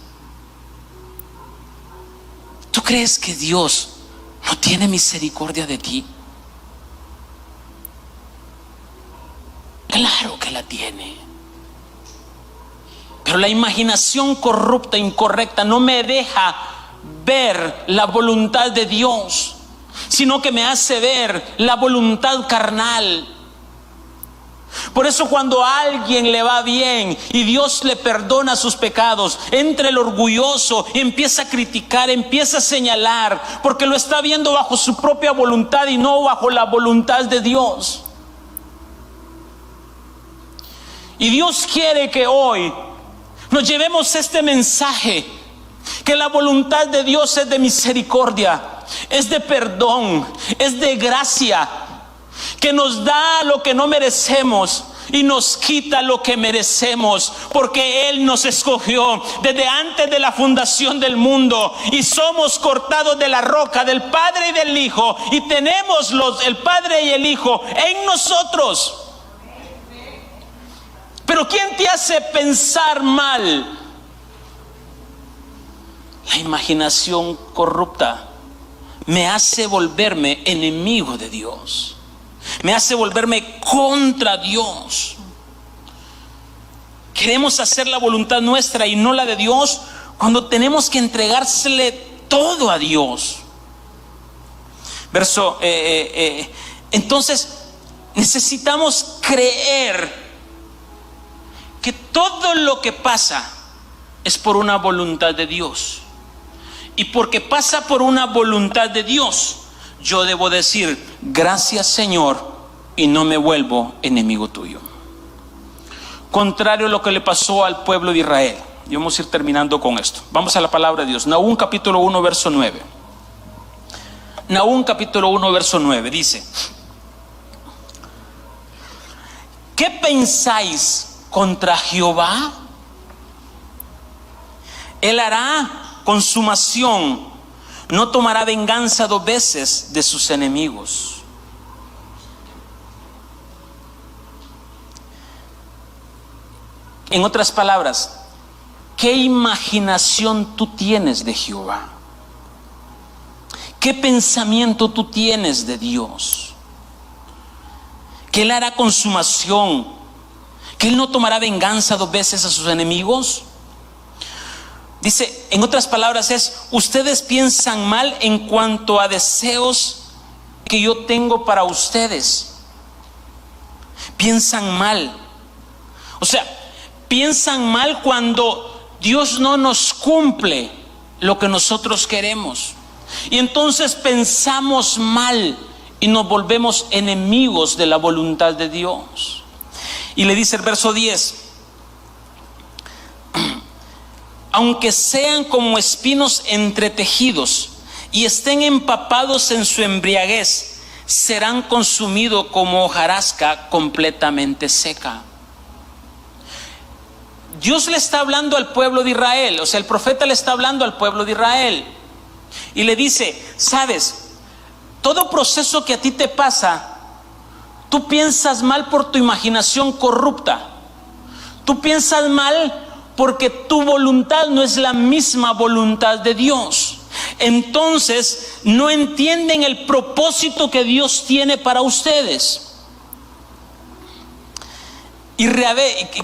¿Tú crees que Dios no tiene misericordia de ti? Claro que la tiene. Pero la imaginación corrupta, incorrecta, no me deja ver la voluntad de Dios, sino que me hace ver la voluntad carnal. Por eso cuando a alguien le va bien y Dios le perdona sus pecados, entra el orgulloso y empieza a criticar, empieza a señalar, porque lo está viendo bajo su propia voluntad y no bajo la voluntad de Dios. Y Dios quiere que hoy nos llevemos este mensaje, que la voluntad de Dios es de misericordia, es de perdón, es de gracia, que nos da lo que no merecemos y nos quita lo que merecemos, porque Él nos escogió desde antes de la fundación del mundo, y somos cortados de la roca del Padre y del Hijo, y tenemos el Padre y el Hijo en nosotros. Pero ¿quién te hace pensar mal? La imaginación corrupta me hace volverme enemigo de Dios, me hace volverme contra Dios. Queremos hacer la voluntad nuestra y no la de Dios, cuando tenemos que entregársele todo a Dios. Entonces necesitamos creer que todo lo que pasa es por una voluntad de Dios. Y porque pasa por una voluntad de Dios, yo debo decir: gracias, Señor, y no me vuelvo enemigo tuyo. Contrario a lo que le pasó al pueblo de Israel. Y vamos a ir terminando con esto. Vamos a la palabra de Dios. Nahum capítulo 1 verso 9. Nahum capítulo 1 verso 9 dice: ¿qué pensáis contra Jehová? Él hará consumación, no tomará venganza 2 veces de sus enemigos. En otras palabras, ¿qué imaginación tú tienes de Jehová? ¿Qué pensamiento tú tienes de Dios? Que Él hará consumación, que Él no tomará venganza 2 veces a sus enemigos. Dice, en otras palabras, ustedes piensan mal en cuanto a deseos que yo tengo para ustedes. Piensan mal. O sea, piensan mal cuando Dios no nos cumple lo que nosotros queremos. Y entonces pensamos mal y nos volvemos enemigos de la voluntad de Dios. Y le dice el verso 10: aunque sean como espinos entretejidos y estén empapados en su embriaguez, serán consumidos como hojarasca completamente seca. Dios le está hablando al pueblo de Israel, o sea, el profeta le está hablando al pueblo de Israel y le dice: sabes, todo proceso que a ti te pasa, tú piensas mal por tu imaginación corrupta. Tú piensas mal porque tu voluntad no es la misma voluntad de Dios. Entonces no entienden el propósito que Dios tiene para ustedes. Y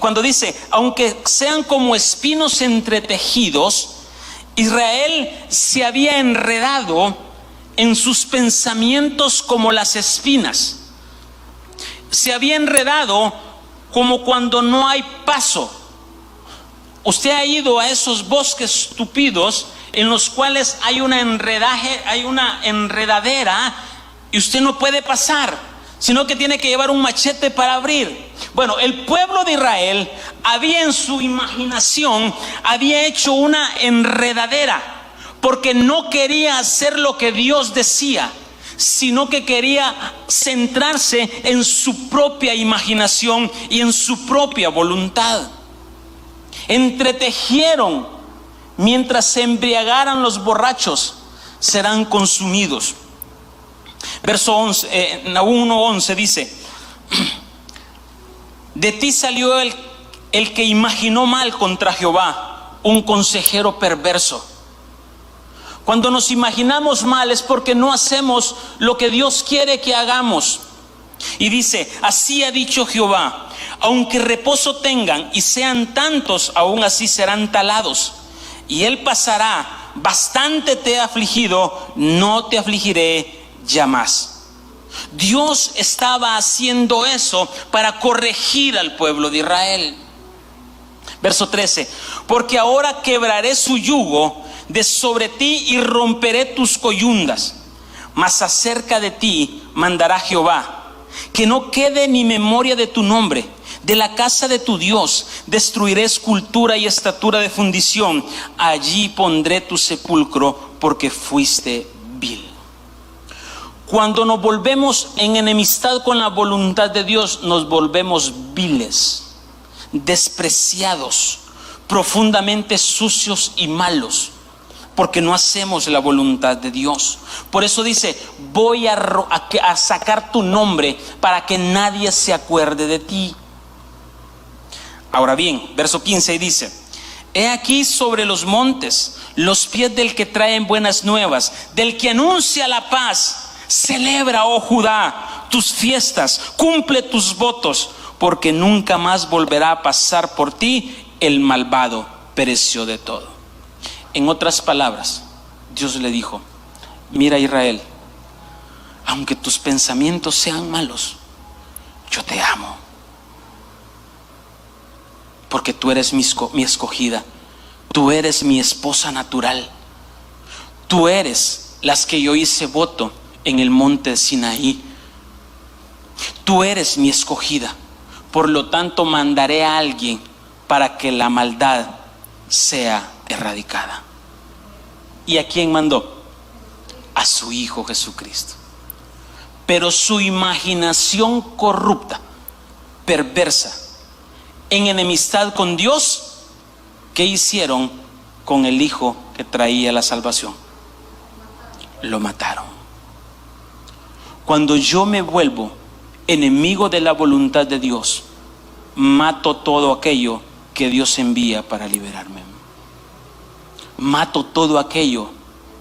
cuando dice, aunque sean como espinos entretejidos, Israel se había enredado en sus pensamientos como las espinas. Se había enredado como cuando no hay paso. Usted ha ido a esos bosques tupidos en los cuales hay una enredadera y usted no puede pasar, sino que tiene que llevar un machete para abrir. Bueno, el pueblo de Israel había en su imaginación, había hecho una enredadera, porque no quería hacer lo que Dios decía, sino que quería centrarse en su propia imaginación y en su propia voluntad. Entretejieron: mientras se embriagaran los borrachos, serán consumidos. Verso 11, 1:11 dice: de ti salió el que imaginó mal contra Jehová, un consejero perverso. Cuando nos imaginamos mal es porque no hacemos lo que Dios quiere que hagamos. Y dice: así ha dicho Jehová, aunque reposo tengan y sean tantos, aún así serán talados. Y él pasará: bastante te he afligido, no te afligiré ya más. Dios estaba haciendo eso para corregir al pueblo de Israel. Verso 13: porque ahora quebraré su yugo de sobre ti y romperé tus coyundas. Mas acerca de ti mandará Jehová, que no quede ni memoria de tu nombre. De la casa de tu Dios destruiré escultura y estatura de fundición. Allí pondré tu sepulcro, porque fuiste vil. Cuando nos volvemos en enemistad con la voluntad de Dios, nos volvemos viles, despreciados, profundamente sucios y malos, porque no hacemos la voluntad de Dios. Por eso dice: voy a sacar tu nombre para que nadie se acuerde de ti. Ahora bien, verso 15 dice: he aquí sobre los montes los pies del que traen buenas nuevas, del que anuncia la paz. Celebra, oh Judá, tus fiestas, cumple tus votos, porque nunca más volverá a pasar por ti el malvado. Pereció de todo. En otras palabras, Dios le dijo: mira, Israel, aunque tus pensamientos sean malos, yo te amo, porque tú eres mi escogida, tú eres mi esposa natural, tú eres las que yo hice voto en el monte de Sinaí, tú eres mi escogida. Por lo tanto, mandaré a alguien para que la maldad sea erradicada. ¿Y a quién mandó? A su Hijo Jesucristo. Pero su imaginación corrupta, perversa, en enemistad con Dios, ¿qué hicieron con el Hijo que traía la salvación? Lo mataron. Cuando yo me vuelvo enemigo de la voluntad de Dios, mato todo aquello que Dios envía para liberarme. Mato todo aquello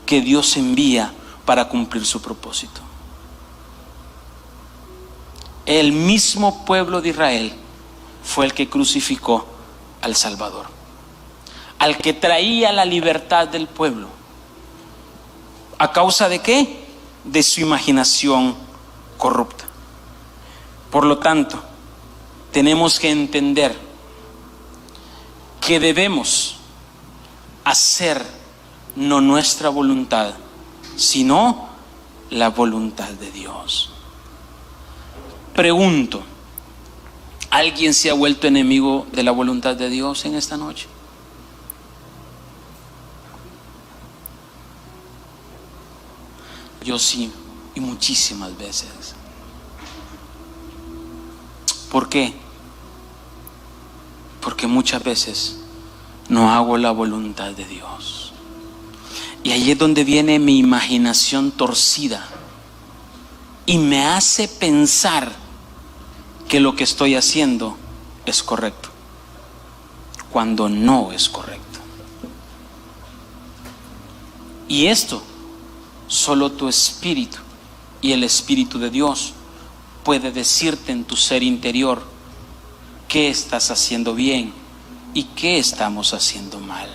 que Dios envía para cumplir su propósito. El mismo pueblo de Israel fue el que crucificó al Salvador, al que traía la libertad del pueblo. ¿A causa de qué? De su imaginación corrupta. Por lo tanto, tenemos que entender que debemos hacer no nuestra voluntad, sino la voluntad de Dios. Pregunto: ¿alguien se ha vuelto enemigo de la voluntad de Dios en esta noche? Yo sí, y muchísimas veces. ¿Por qué? Porque muchas veces no hago la voluntad de Dios. Y ahí es donde viene mi imaginación torcida y me hace pensar que lo que estoy haciendo es correcto, cuando no es correcto. Y esto solo tu espíritu y el Espíritu de Dios puede decirte en tu ser interior qué estás haciendo bien y qué estamos haciendo mal.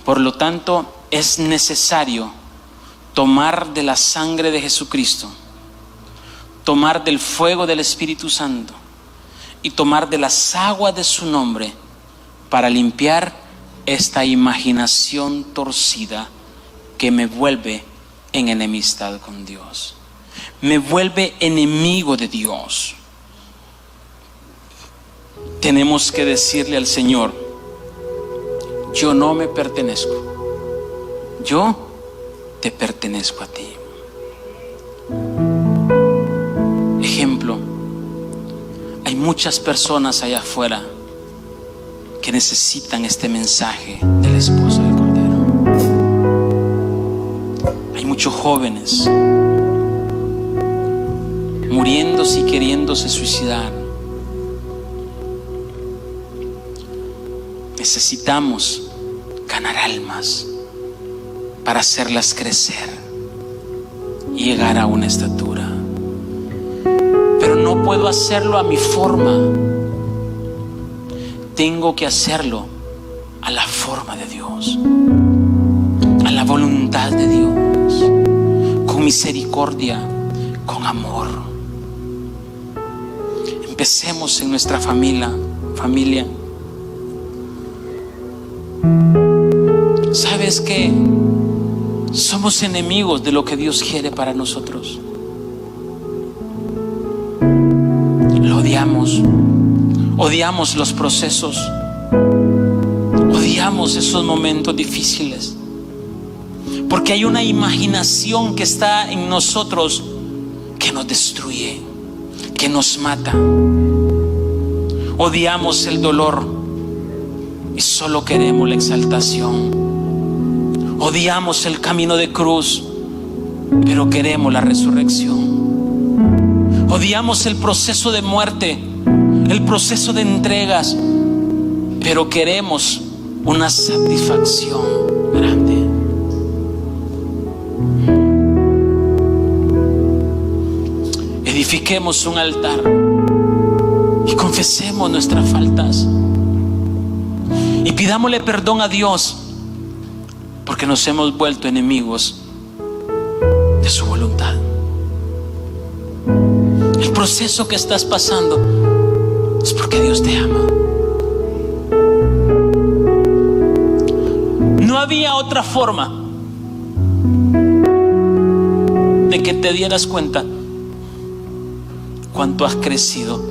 Por lo tanto, es necesario tomar de la sangre de Jesucristo, tomar del fuego del Espíritu Santo y tomar de las aguas de su nombre para limpiar esta imaginación torcida que me vuelve en enemistad con Dios, me vuelve enemigo de Dios. tenemos que decirle al Señor: yo no me pertenezco, yo te pertenezco a ti. Ejemplo, hay muchas personas allá afuera que necesitan este mensaje del esposo del Cordero. Hay muchos jóvenes muriéndose y queriéndose suicidar. Necesitamos ganar almas para hacerlas crecer y llegar a una estatura. Pero no puedo hacerlo a mi forma. Tengo que hacerlo a la forma de Dios, a la voluntad de Dios, con misericordia, con amor. Empecemos en nuestra familia. ¿Sabes que somos enemigos de lo que Dios quiere para nosotros? Lo odiamos los procesos, odiamos esos momentos difíciles, porque hay una imaginación que está en nosotros que nos destruye, que nos mata. Odiamos el dolor y solo queremos la exaltación. Odiamos el camino de cruz, pero queremos la resurrección. Odiamos el proceso de muerte, el proceso de entregas, pero queremos una satisfacción grande. Edifiquemos un altar y confesemos nuestras faltas y pidámosle perdón a Dios, porque nos hemos vuelto enemigos de su voluntad. El proceso que estás pasando es porque Dios te ama. No había otra forma de que te dieras cuenta cuánto has crecido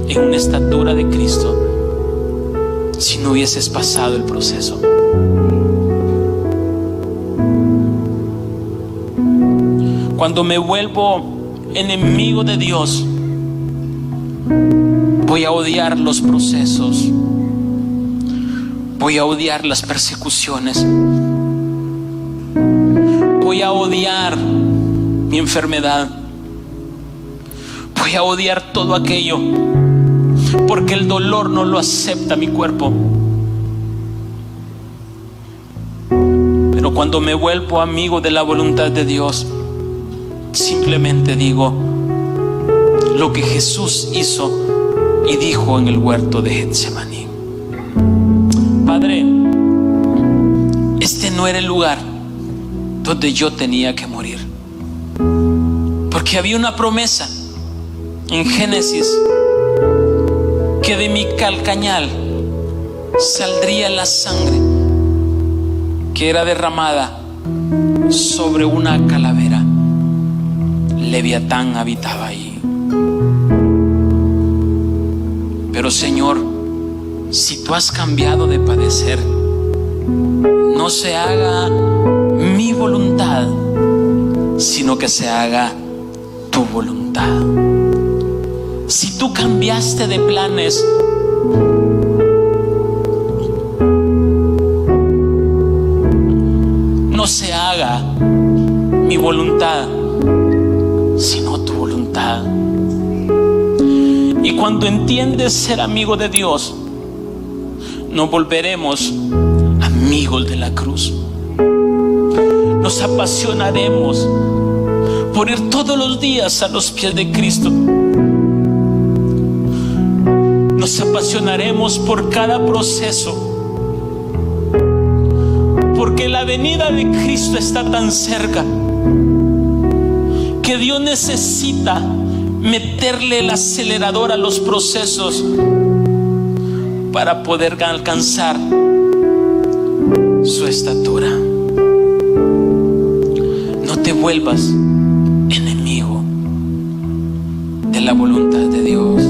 en una estatura de Cristo si no hubieses pasado el proceso. Cuando me vuelvo enemigo de Dios, voy a odiar los procesos, voy a odiar las persecuciones, voy a odiar mi enfermedad, voy a odiar todo aquello, porque el dolor no lo acepta mi cuerpo. Pero cuando me vuelvo amigo de la voluntad de Dios, simplemente digo lo que Jesús hizo y dijo en el huerto de Getsemaní: Padre, este no era el lugar donde yo tenía que morir, porque había una promesa en Génesis que de mi calcañal saldría la sangre que era derramada sobre una calavera. Leviatán habitaba ahí. Pero Señor, si tú has cambiado de padecer, no se haga mi voluntad, sino que se haga tu voluntad. Si tú cambiaste de planes, no se haga mi voluntad, sino tu voluntad. Y cuando entiendes ser amigo de Dios, nos volveremos amigos de la cruz. Nos apasionaremos por ir todos los días a los pies de Cristo. Nos apasionaremos por cada proceso, porque la venida de Cristo está tan cerca que Dios necesita meterle el acelerador a los procesos para poder alcanzar su estatura. No te vuelvas enemigo de la voluntad de Dios.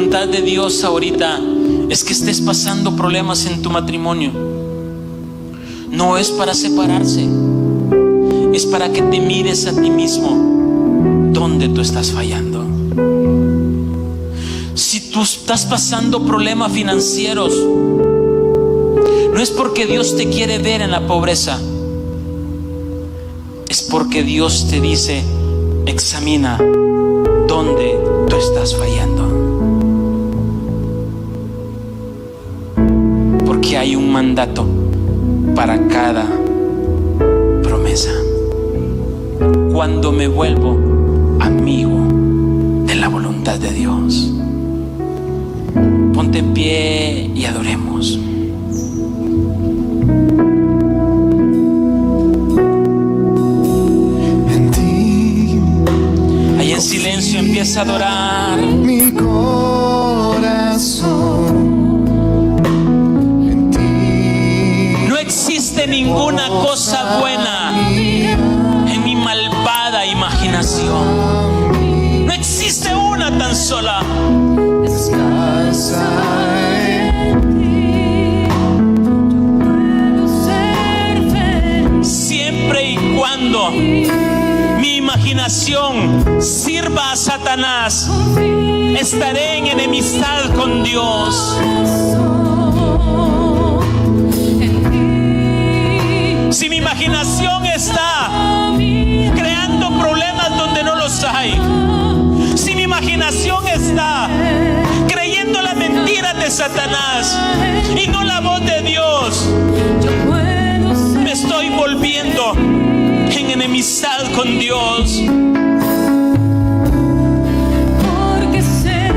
voluntad de Dios ahorita es que estés pasando problemas en tu matrimonio. No es para separarse, es para que te mires a ti mismo dónde tú estás fallando. Si tú estás pasando problemas financieros, no es porque Dios te quiere ver en la pobreza, es porque Dios te dice: examina dónde tú estás fallando. Porque hay un mandato para cada promesa. Cuando me vuelvo amigo de la voluntad de Dios. Ponte en pie y adoremos. Ahí en silencio empieza a adorar. Mi corazón en ti. No existe ninguna cosa buena en mi malvada imaginación. No existe una tan sola. Descansa en ti. Siempre y cuando mi imaginación sirva a Satanás, estaré en enemistad con Dios. Si mi imaginación está creando problemas donde no los hay, si mi imaginación está creyendo las mentiras de Satanás y no la voz de Dios, me estoy volviendo en enemistad con Dios.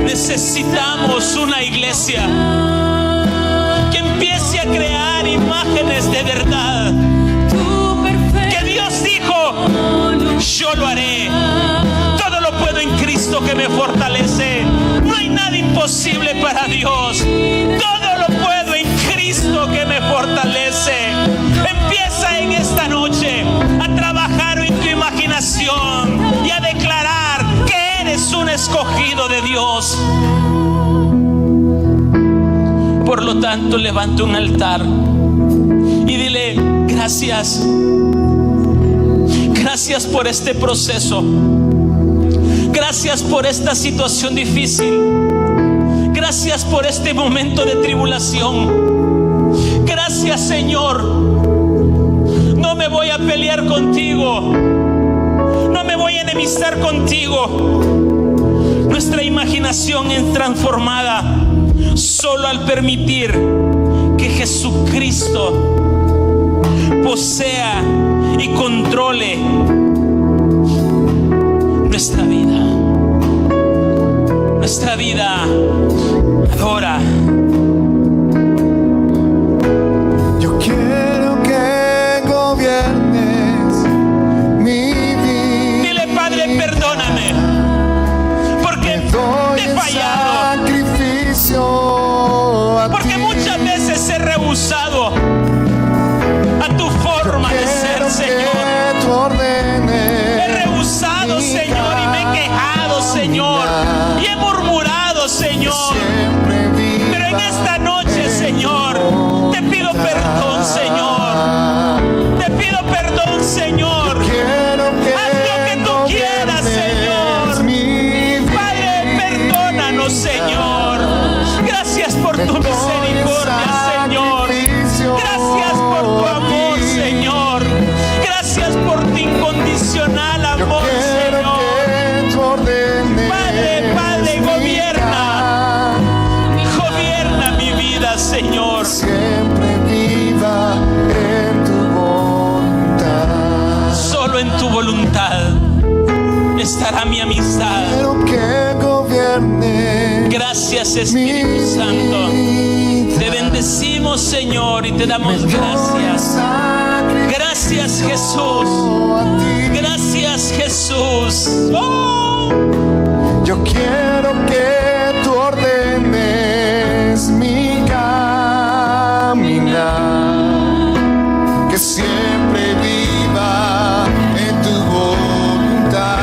Necesitamos una iglesia que empiece a crear imágenes de verdad. Que Dios dijo: yo lo haré. Todo lo puedo en Cristo que me fortalece. No hay nada imposible para Dios. Todo lo puedo en Cristo que me fortalece. Empieza en esta noche a trabajar en tu imaginación y a declarar que eres un escogido de Dios. Por lo tanto, levanta un altar y dile: gracias. Gracias por este proceso. Gracias por esta situación difícil. Gracias por este momento de tribulación. Gracias, Señor. No me voy a pelear contigo. No me voy a enemistar contigo. Nuestra imaginación es transformada solo al permitir que Jesucristo posea y controle nuestra vida. Nuestra vida adora. Yo quiero que gobiernes mi vida. Dile: Padre, perdóname porque te he fallado, porque muchas veces he rehusado a tu forma de ser, Señor. He rehusado, Señor, y me he quejado, Señor, y he murmurado, Señor. Pero en esta noche, Señor, te pido perdón, Señor. Te pido perdón, Señor. Haz lo que tú quieras, Señor. Padre, perdónanos, Señor. Gracias por tu misericordia, Señor. Gracias por tu amor, Señor. Gracias por tu incondicional amor, Señor. Padre, gobierna mi vida, Señor. Siempre viva en tu voluntad. Solo en tu voluntad estará mi amistad. Quiero que gobierne. Gracias, Espíritu Santo. Te bendecimos, Señor, y te damos gracias. Gracias, Jesús. Gracias, Jesús. Oh. Yo quiero que tú ordenes mi caminar, que siempre viva en tu voluntad.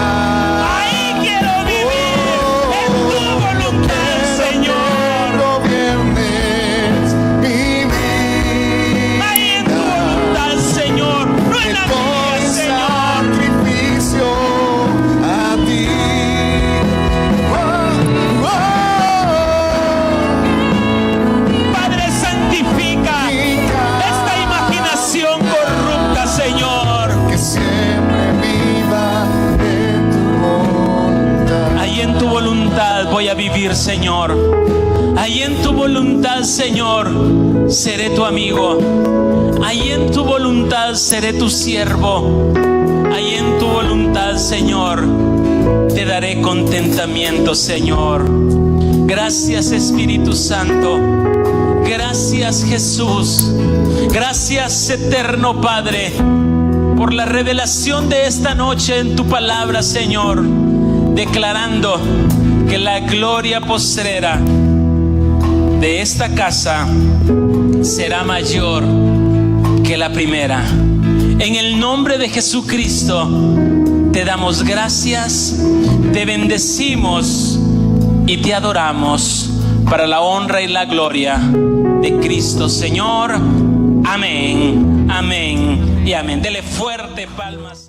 Ahí quiero vivir en tu voluntad, Señor. voluntad voy a vivir, Señor. Ahí en tu voluntad, Señor, seré tu amigo. Ahí en tu voluntad seré tu siervo. Ahí en tu voluntad, Señor, te daré contentamiento, Señor. Gracias, Espíritu Santo. Gracias, Jesús. Gracias, eterno Padre, por la revelación de esta noche en tu palabra, Señor, declarando que la gloria postrera de esta casa será mayor que la primera. En el nombre de Jesucristo te damos gracias, te bendecimos y te adoramos para la honra y la gloria de Cristo, Señor. Amén, amén y amén. Dele fuerte palmas.